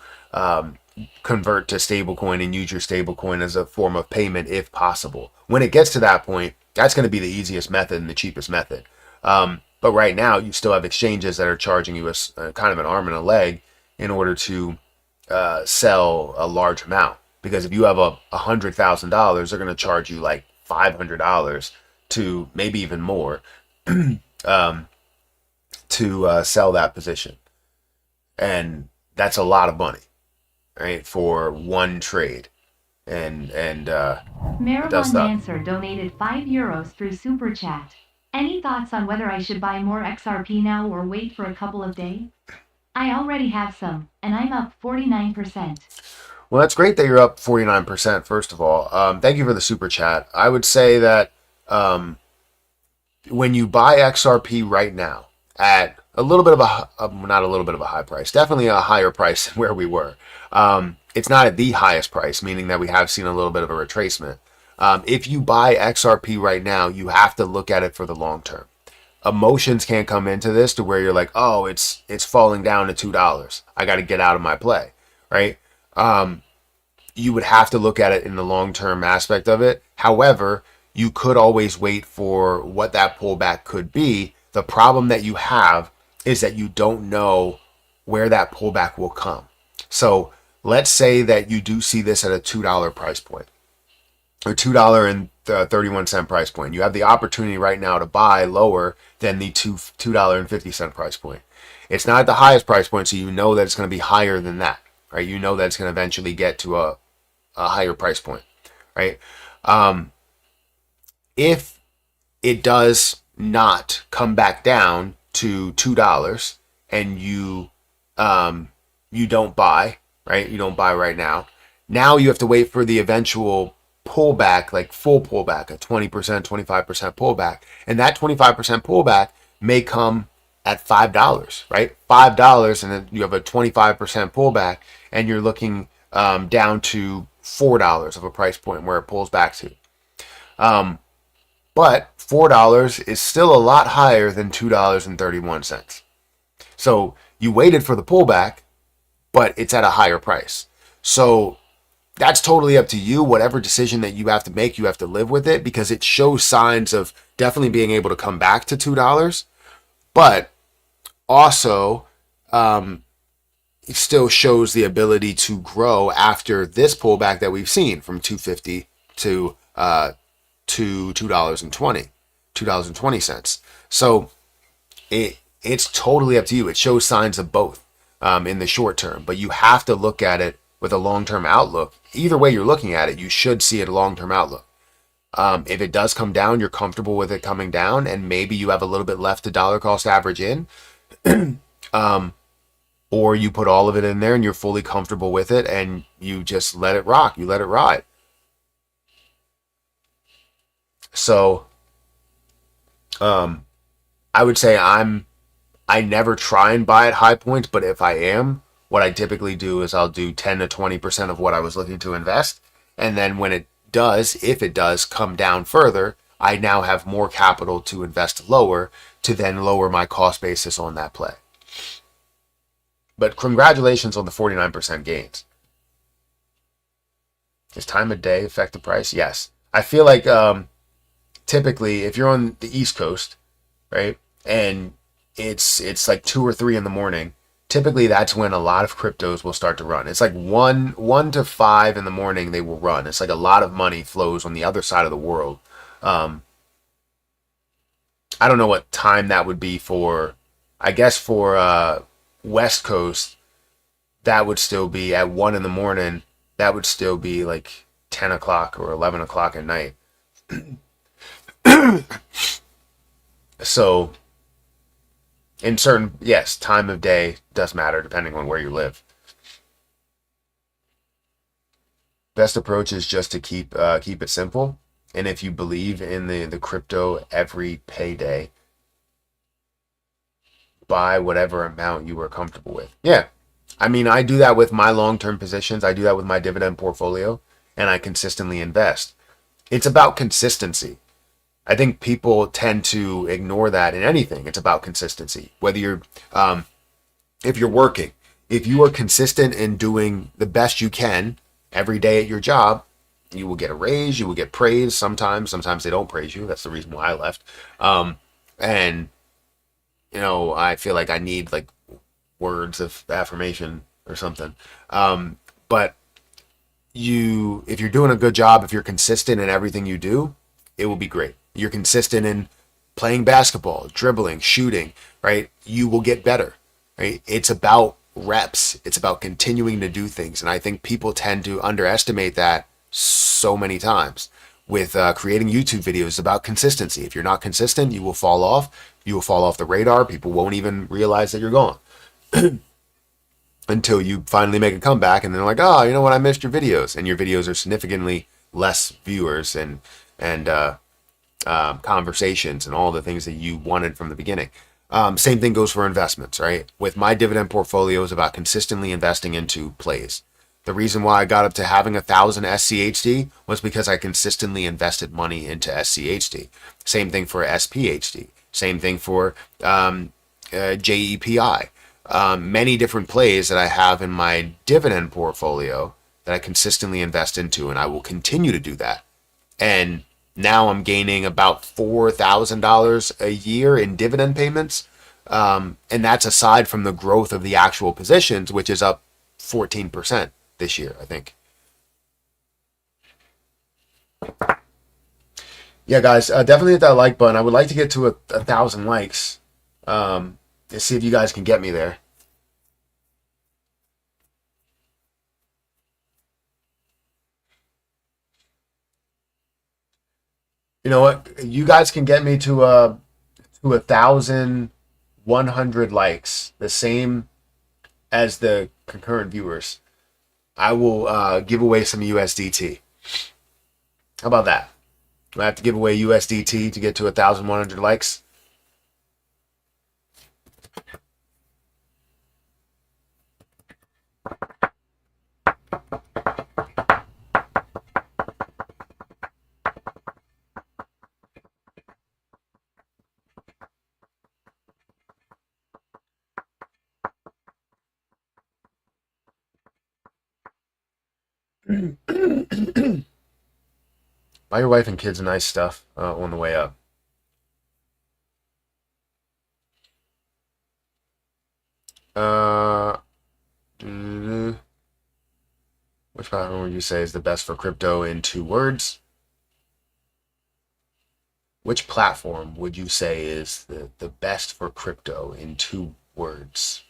convert to stablecoin and use your stablecoin as a form of payment if possible. When it gets to that point, that's going to be the easiest method and the cheapest method. But right now, you still have exchanges that are charging you a kind of an arm and a leg in order to sell a large amount. Because if you have $100,000, they're going to charge you like $500 to maybe even more to sell that position, and that's a lot of money, right, for one trade. And Maribon Manser donated €5 through Super Chat. Any thoughts on whether I should buy more XRP now or wait for a couple of days? I already have some, and I'm up 49%. Well, that's great that you're up 49%, first of all. Thank you for the Super Chat. I would say that when you buy XRP right now at a little bit of not a little bit of a high price, definitely a higher price than where we were. It's not at the highest price, meaning that we have seen a little bit of a retracement. If you buy XRP right now, you have to look at it for the long term. Emotions can't come into this to where you're like, oh, it's falling down to $2. I got to get out of my play, right? You would have to look at it in the long term aspect of it. However, you could always wait for what that pullback could be. The problem that you have is that you don't know where that pullback will come. So let's say that you do see this at a $2 price point or $2.31 price point. You have the opportunity right now to buy lower than the $2.50 price point. It's not at the highest price point, so you know that it's going to be higher than that, right? You know that it's going to eventually get to a higher price point, right? If it does not come back down to $2 and you don't buy, right? You don't buy right now. Now you have to wait for the eventual pullback, like full pullback, a 20%, 25% pullback. And that 25% pullback may come at $5, right? $5, and then you have a 25% pullback, and you're looking down to $4 of a price point where it pulls back to. But $4 is still a lot higher than $2.31. So you waited for the pullback, but it's at a higher price. So that's totally up to you. Whatever decision that you have to make, you have to live with it, because it shows signs of definitely being able to come back to $2. But also, it still shows the ability to grow after this pullback that we've seen from $2.50 to $2.20. So it's totally up to you. It shows signs of both in the short term, but you have to look at it with a long-term outlook. Either way you're looking at it, you should see it a long-term outlook. If it does come down, you're comfortable with it coming down, and maybe you have a little bit left to dollar cost average in, or you put all of it in there and you're fully comfortable with it and you just let it rock. You let it ride. So, I would say I never try and buy at high points, but if I am, what I typically do is I'll do 10 to 20% of what I was looking to invest. And then when it does, if it does come down further, I now have more capital to invest lower to then lower my cost basis on that play. But congratulations on the 49% gains. Does time of day affect the price? Yes. I feel like typically if you're on the East Coast, right, and it's like 2 or 3 in the morning, typically that's when a lot of cryptos will start to run. It's like 1 to 5 in the morning they will run. It's like a lot of money flows on the other side of the world. I don't know what time that would be for. I guess for West Coast, that would still be at 1 in the morning. That would still be like 10 o'clock or 11 o'clock at night. So, in certain, yes, time of day does matter depending on where you live. Best approach is just to keep it simple. And if you believe in the crypto every payday, buy whatever amount you are comfortable with. Yeah. I mean, I do that with my long-term positions. I do that with my dividend portfolio, and I consistently invest. It's about consistency. I think people tend to ignore that in anything. It's about consistency. Whether you're, if you're working, if you are consistent in doing the best you can every day at your job, you will get a raise. You will get praise. Sometimes they don't praise you. That's the reason why I left. And I feel like I need like words of affirmation or something. But if you're doing a good job, if you're consistent in everything you do, it will be great. You're consistent in playing basketball, dribbling, shooting, right? You will get better, right? It's about reps. It's about continuing to do things. And I think people tend to underestimate that so many times with creating YouTube videos. It's about consistency. If you're not consistent, you will fall off. You will fall off the radar. People won't even realize that you're gone until you finally make a comeback, and they're like, oh, you know what? I missed your videos, and your videos are significantly less viewers and conversations and all the things that you wanted from the beginning. Same thing goes for investments, right? With my dividend portfolio is about consistently investing into plays. The reason why I got up to having 1,000 SCHD was because I consistently invested money into SCHD. Same thing for SPHD. Same thing for JEPI. Many different plays that I have in my dividend portfolio that I consistently invest into, and I will continue to do that. And now I'm gaining about $4,000 a year in dividend payments. And that's aside from the growth of the actual positions, which is up 14% this year, I think. Yeah, guys, definitely hit that like button. I would like to get to 1,000 likes. To see if you guys can get me there. You know what? You guys can get me to 1,100 likes, the same as the concurrent viewers. I will give away some USDT. How about that? Do I have to give away USDT to get to 1,100 likes? Buy your wife and kids nice stuff on the way up. Which platform would you say is the best for crypto in 2 words? Which platform would you say is the best for crypto in 2 words?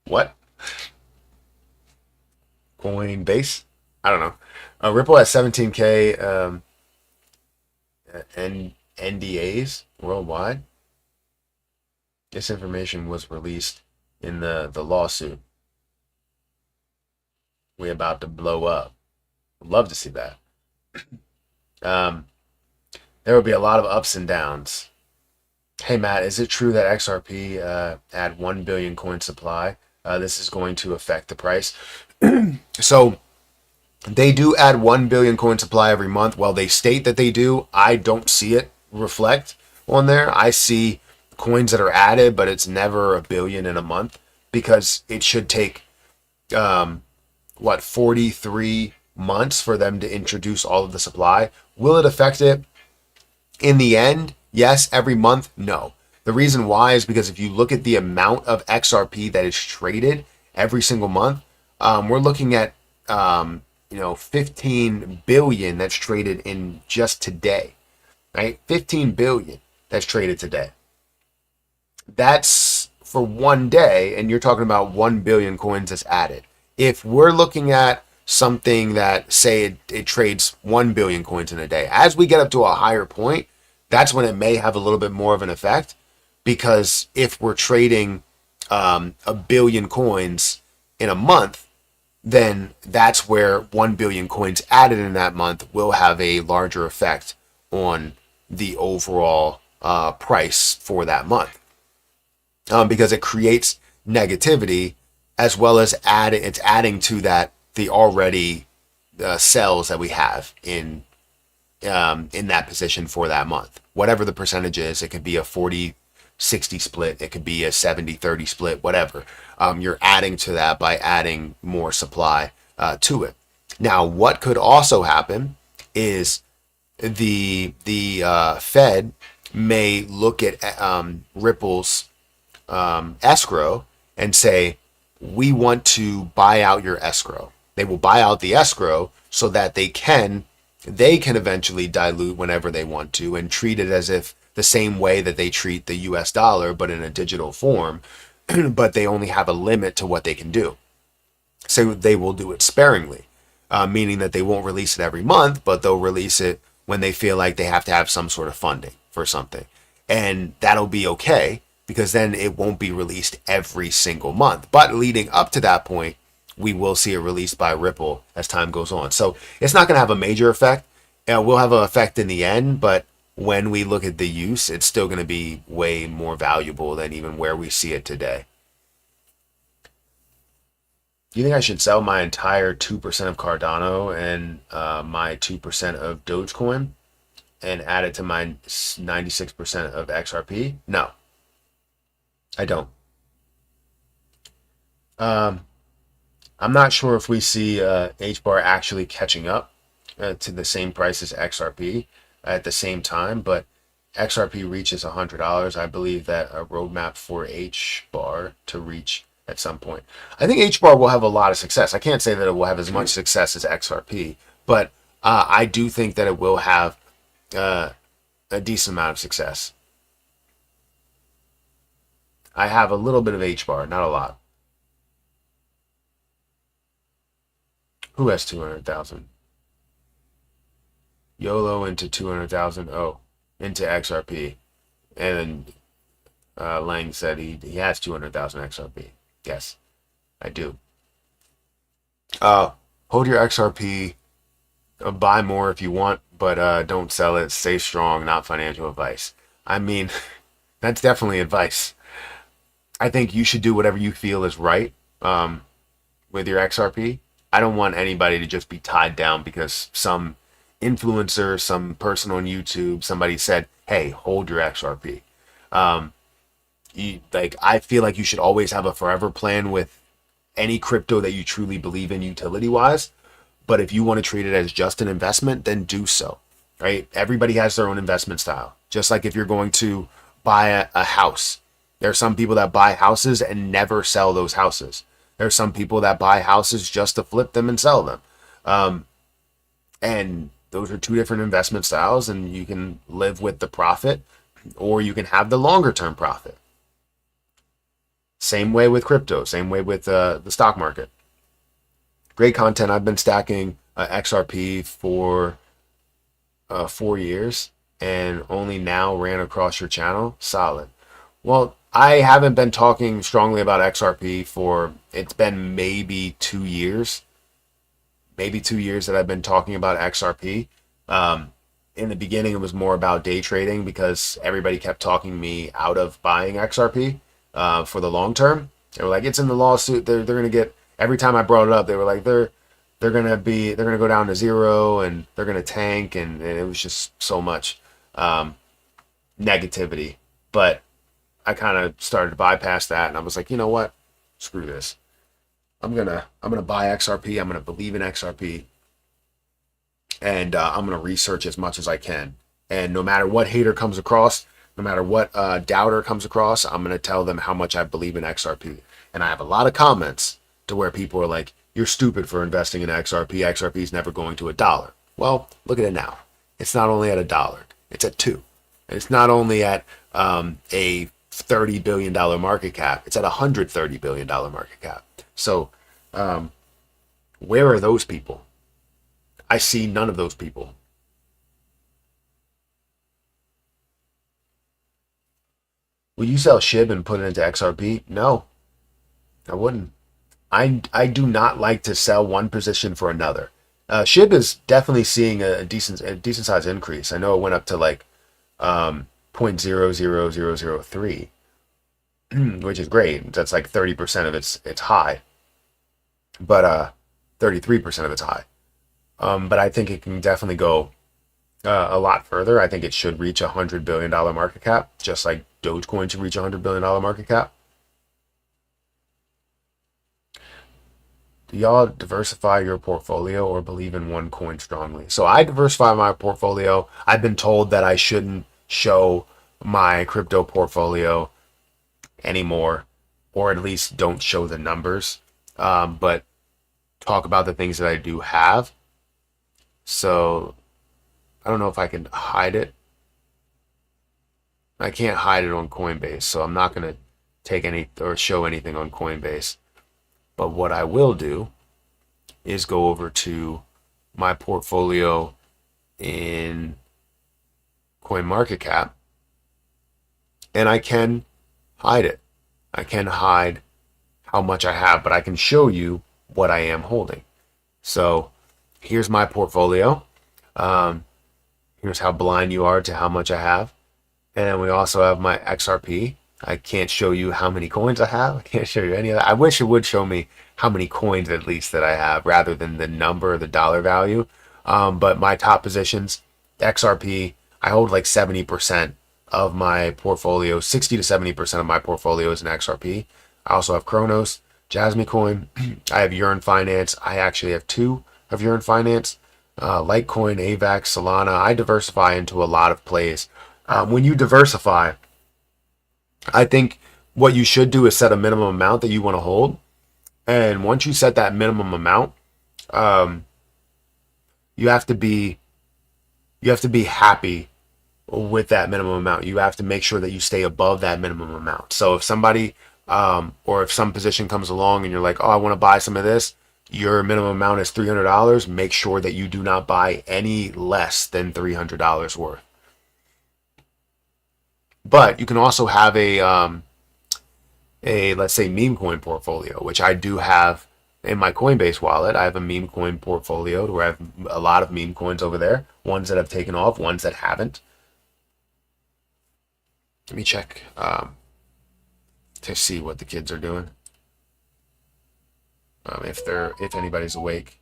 What? Coinbase? I don't know. Ripple has 17K NDAs worldwide. This information was released in the lawsuit. We're about to blow up. Would love to see that. There will be a lot of ups and downs. Hey Matt, is it true that XRP add 1 billion coin supply? This is going to affect the price. So they do add 1 billion coin supply every month. Well, they state that they do. I don't see it reflect on there. I see coins that are added, but it's never 1 billion in a month because it should take 43 months for them to introduce all of the supply. Will it affect it in the end? Yes. Every month? No. The reason why is because if you look at the amount of XRP that is traded every single month, we're looking at 15 billion that's traded in just today, right? 15 billion that's traded today. That's for one day, and you're talking about 1 billion coins that's added. If we're looking at something that, say, it trades 1 billion coins in a day, as we get up to a higher point, that's when it may have a little bit more of an effect, because if we're trading 1 billion coins in a month, then that's where 1 billion coins added in that month will have a larger effect on the overall price for that month, because it creates negativity, as well as it's adding to that the already cells that we have in that position for that month. Whatever the percentage is, it could be a 40-60 split, it could be a 70-30 split, whatever. You're adding to that by adding more supply to it. Now, what could also happen is the Fed may look at Ripple's escrow and say, we want to buy out your escrow. They will buy out the escrow so that they can eventually dilute whenever they want to and treat it as if the same way that they treat the US dollar, but in a digital form, but they only have a limit to what they can do. So they will do it sparingly, meaning that they won't release it every month, but they'll release it when they feel like they have to have some sort of funding for something. And that'll be okay, because then it won't be released every single month. But leading up to that point, we will see it released by Ripple as time goes on. So it's not going to have a major effect. We'll have an effect in the end, but when we look at the use, it's still going to be way more valuable than even where we see it today. Do you think I should sell my entire 2% of Cardano and my 2% of Dogecoin and add it to my 96% of XRP? No, I don't. I'm not sure if we see H-bar actually catching up to the same price as XRP at the same time, but XRP reaches $100. I believe that a roadmap for H-bar to reach at some point. I think H-bar will have a lot of success. I can't say that it will have as much success as XRP, but I do think that it will have a decent amount of success. I have a little bit of H-bar, not a lot. Who has 200,000? YOLO into 200,000. Oh, into XRP. And then Lang said he has 200,000 XRP. Yes, I do. Hold your XRP. Buy more if you want, but don't sell it. Stay strong. Not financial advice. I mean, that's definitely advice. I think you should do whatever you feel is right with your XRP. I don't want anybody to just be tied down because some influencer, some person on YouTube, somebody said, hey, hold your XRP. I feel like you should always have a forever plan with any crypto that you truly believe in utility wise. But if you want to treat it as just an investment, then do so, right? Everybody has their own investment style. Just like if you're going to buy a house, there are some people that buy houses and never sell those houses. There are some people that buy houses just to flip them and sell them. And those are two different investment styles, and you can live with the profit or you can have the longer term profit. Same way with crypto, same way with the stock market. Great content. I've been stacking XRP for 4 years and only now ran across your channel. Solid. Well, I haven't been talking strongly about XRP for, it's been maybe 2 years. Maybe 2 years that I've been talking about XRP. In the beginning, it was more about day trading because everybody kept talking me out of buying XRP for the long term. They were like, it's in the lawsuit. They're going to get, every time I brought it up, they were like, they're going to go down to zero and they're going to tank. And it was just so much negativity. But I kind of started to bypass that, and I was like, you know what? Screw this. I'm gonna buy XRP. I'm gonna believe in XRP, and I'm gonna research as much as I can. And no matter what hater comes across, No matter what doubter comes across, I'm going to tell them how much I believe in XRP. And I have a lot of comments to where people are like, you're stupid for investing in XRP. XRP is never going to $1. Well, look at it now. It's not only at $1, it's at 2. And it's not only at a $30 billion market cap, it's at $130 billion market cap. So where are those people? I see none of those people. Will you sell SHIB and put it into XRP? No, I wouldn't. I do not like to sell one position for another. SHIB is definitely seeing a decent size increase. I know it went up to like 0.00003, which is great. That's like 30% of its high, but 33% of its high. But I think it can definitely go a lot further. I think it should reach $100 billion market cap, just like Dogecoin should reach $100 billion market cap. Do y'all diversify your portfolio or believe in one coin strongly? So I diversify my portfolio. I've been told that I shouldn't show my crypto portfolio anymore, or at least don't show the numbers, but talk about the things that I do have. So I don't know if I can hide it. I can't hide it on Coinbase, so I'm not going to take any or show anything on Coinbase. But what I will do is go over to my portfolio in CoinMarketCap, and I can hide it. I can hide how much I have, but I can show you what I am holding. So here's my portfolio. Here's how blind you are to how much I have. And we also have my XRP. I can't show you how many coins I have. I can't show you any of that. I wish it would show me how many coins at least that I have rather than the number or the dollar value. But my top positions, XRP, I hold like 70% of my portfolio. 60 to 70% of my portfolio is in XRP. I also have Kronos, Jasmine Coin. I have Urine Finance. I actually have 2 of Urine Finance. Litecoin, AVAX, Solana. I diversify into a lot of plays. When you diversify, I think what you should do is set a minimum amount that you want to hold. And once you set that minimum amount, you have to be happy with that minimum amount. You have to make sure that you stay above that minimum amount. So if somebody or if some position comes along and you're like, oh, I want to buy some of this, your minimum amount is $300. Make sure that you do not buy any less than $300 worth. But you can also have a let's say meme coin portfolio, which I do have in my Coinbase wallet. I have a meme coin portfolio where I have a lot of meme coins over there, ones that have taken off, ones that haven't. Let me check to see what the kids are doing. If anybody's awake.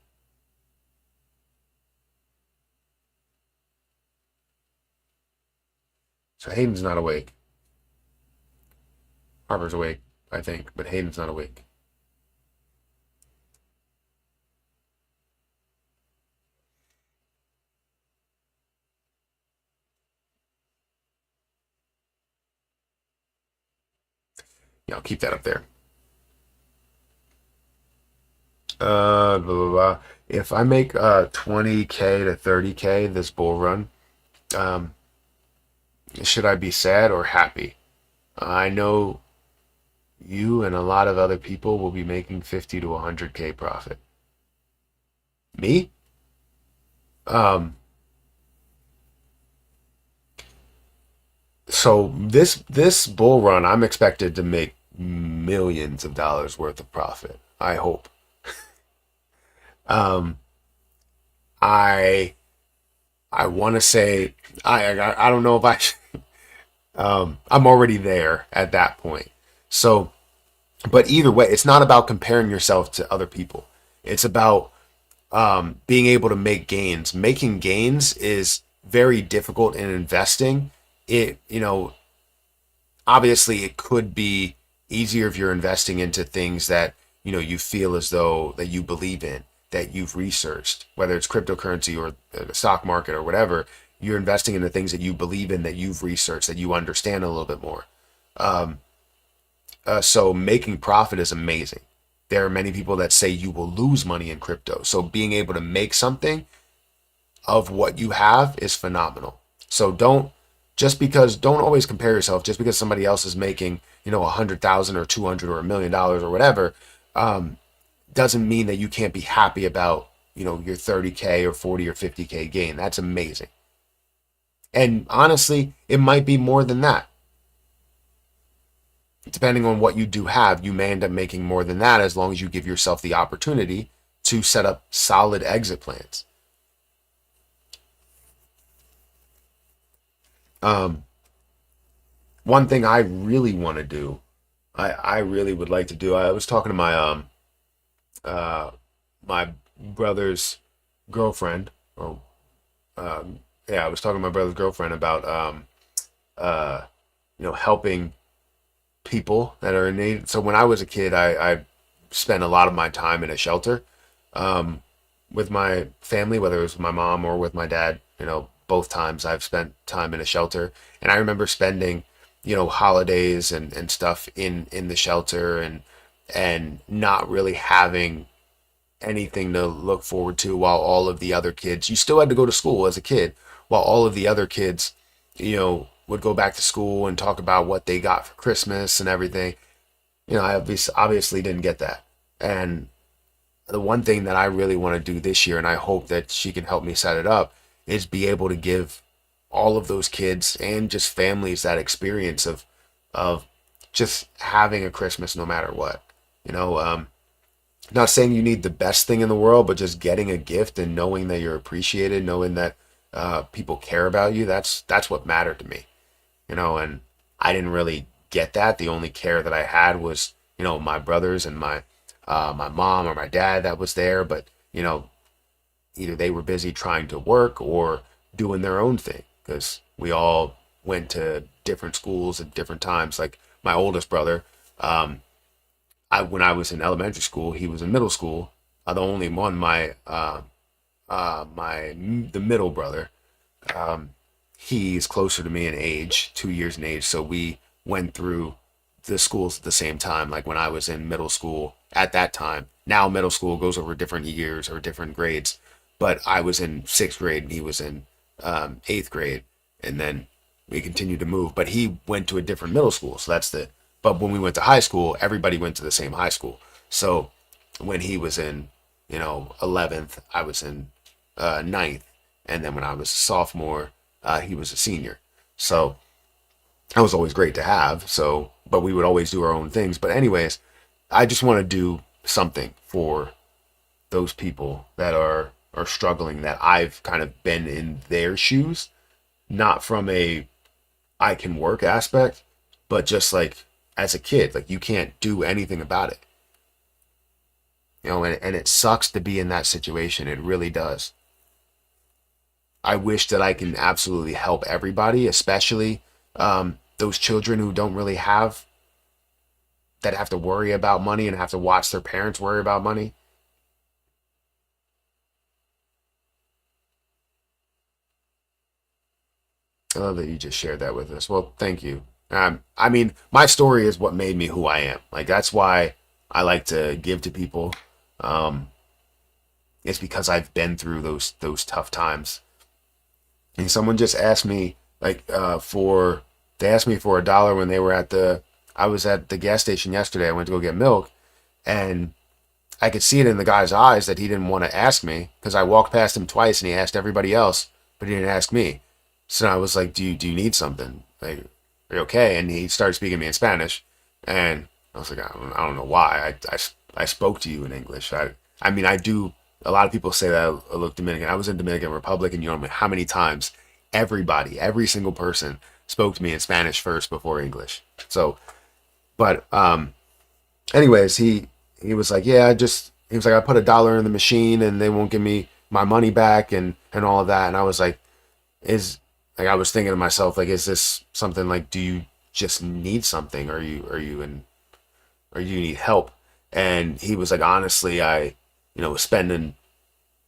So Hayden's not awake. Harper's awake, I think, but Hayden's not awake. Yeah, I'll keep that up there. Blah, blah, blah. If I make 20K to 30K this bull run, should I be sad or happy? I know you and a lot of other people will be making 50 to 100K profit. Me? So this bull run, I'm expected to make millions of dollars worth of profit. I hope. I want to say I don't know if I I'm already there at that point. So, but either way, it's not about comparing yourself to other people. It's about being able to make gains. Making gains is very difficult in investing. Obviously it could be easier if you're investing into things that, you feel as though that you believe in, that you've researched, whether it's cryptocurrency or the stock market or whatever. You're investing in the things that you believe in, that you've researched, that you understand a little bit more. So making profit is amazing. There are many people that say you will lose money in crypto. So being able to make something of what you have is phenomenal. So don't always compare yourself just because somebody else is making, 100,000 or 200 or $1 million or whatever, doesn't mean that you can't be happy about, your 30K or 40 or 50K gain. That's amazing. And honestly, it might be more than that. Depending on what you do have, you may end up making more than that as long as you give yourself the opportunity to set up solid exit plans. One thing I really want to do, I really would like to do. I was talking to my brother's girlfriend, or I was talking to my brother's girlfriend about helping people that are in need. So when I was a kid, I spent a lot of my time in a shelter with my family, whether it was with my mom or with my dad. Both times I've spent time in a shelter, and I remember spending holidays and stuff in the shelter, and not really having anything to look forward to, while all of the other kids, you still had to go to school as a kid, while all of the other kids would go back to school and talk about what they got for Christmas and everything. I obviously didn't get that. And the one thing that I really want to do this year, and I hope that she can help me set it up, is be able to give all of those kids and just families that experience of just having a Christmas no matter what. Not saying you need the best thing in the world, but just getting a gift and knowing that you're appreciated, knowing that people care about you. That's what mattered to me. And I didn't really get that. The only care that I had was, my brothers and my mom or my dad that was there. But, either they were busy trying to work or doing their own thing, because we all went to different schools at different times. Like my oldest brother, when I was in elementary school, he was in middle school. The only one, the middle brother, he's closer to me in age, 2 years in age. So we went through the schools at the same time. Like when I was in middle school at that time, now middle school goes over different years or different grades, but I was in 6th grade and he was in 8th grade. And then we continued to move, but he went to a different middle school. So but when we went to high school, everybody went to the same high school. So when he was in, 11th, I was in 9th. And then when I was a sophomore, he was a senior. So that was always great to have. So, but we would always do our own things. But anyways, I just want to do something for those people that are struggling, that I've kind of been in their shoes, not from a I can work aspect, but just like as a kid, like you can't do anything about it. And it sucks to be in that situation. It really does. I wish that I can absolutely help everybody, especially those children who don't really that have to worry about money and have to watch their parents worry about money. I love that you just shared that with us. Well, thank you. I mean, my story is what made me who I am. Like, that's why I like to give to people. Um, it's because I've been through those tough times. And someone just asked me, like, they asked me for $1 when I was at the gas station yesterday. I went to go get milk, and I could see it in the guy's eyes that he didn't want to ask me, because I walked past him twice and he asked everybody else, but he didn't ask me. So I was like, do you need something? Like, are you okay? And he started speaking to me in Spanish, and I was like, I don't know why. I spoke to you in English. I mean, I do. A lot of people say that I look Dominican. I was in Dominican Republic, and how many times every single person spoke to me in Spanish first before English. So, but anyways, he was like, yeah, he was like, I put $1 in the machine and they won't give me my money back and all of that. And I was like, I was thinking to myself, like, is this something, like, do you just need something? Or do you need help? And he was like, honestly, I was spending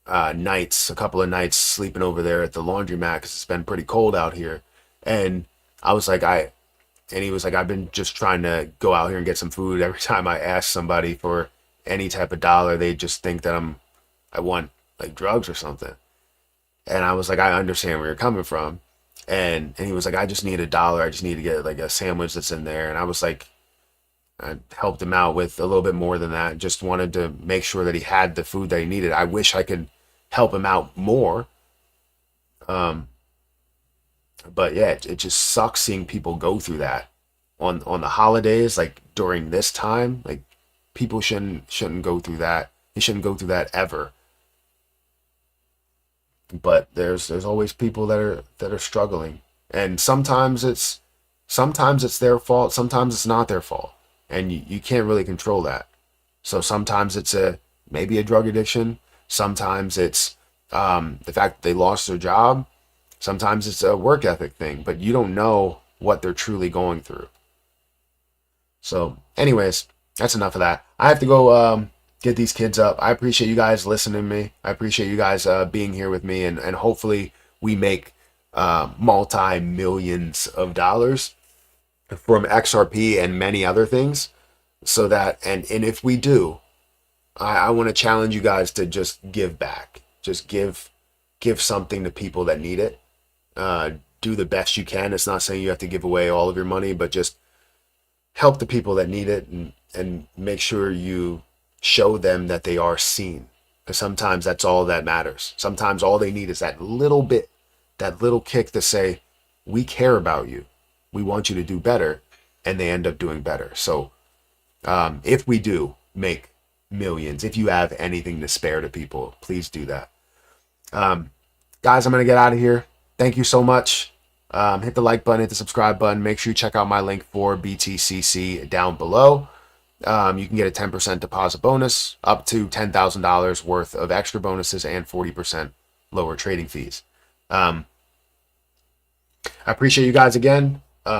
nights, a couple of nights sleeping over there at the laundromat because it's been pretty cold out here. And I was like, and he was like, I've been just trying to go out here and get some food. Every time I ask somebody for any type of dollar, they just think that I want like drugs or something. And I was like, I understand where you're coming from. And he was like, I just need $1. I just need to get like a sandwich that's in there. And I was like, I helped him out with a little bit more than that. Just wanted to make sure that he had the food that he needed. I wish I could help him out more. Um, but yeah, it just sucks seeing people go through that on the holidays, like during this time. Like people shouldn't go through that. They shouldn't go through that ever. But there's always people that are struggling, and sometimes it's their fault, sometimes it's not their fault, and you can't really control that. So sometimes it's maybe a drug addiction, sometimes it's the fact that they lost their job, sometimes it's a work ethic thing, but you don't know what they're truly going through. So anyways, that's enough of that. I have to go get these kids up. I appreciate you guys listening to me. I appreciate you guys being here with me, and hopefully we make multi-millions of dollars from XRP and many other things. So that, and if we do, I want to challenge you guys to just give back. Just give something to people that need it. Do the best you can. It's not saying you have to give away all of your money, but just help the people that need it, and make sure you show them that they are seen. Because sometimes that's all that matters. Sometimes all they need is that little bit, that little kick to say, we care about you. We want you to do better. And they end up doing better. So if we do make millions, if you have anything to spare to people, please do that. Guys, I'm going to get out of here. Thank you so much. Hit the like button, hit the subscribe button. Make sure you check out my link for BTCC down below. You can get a 10% deposit bonus, up to $10,000 worth of extra bonuses, and 40% lower trading fees. I appreciate you guys again.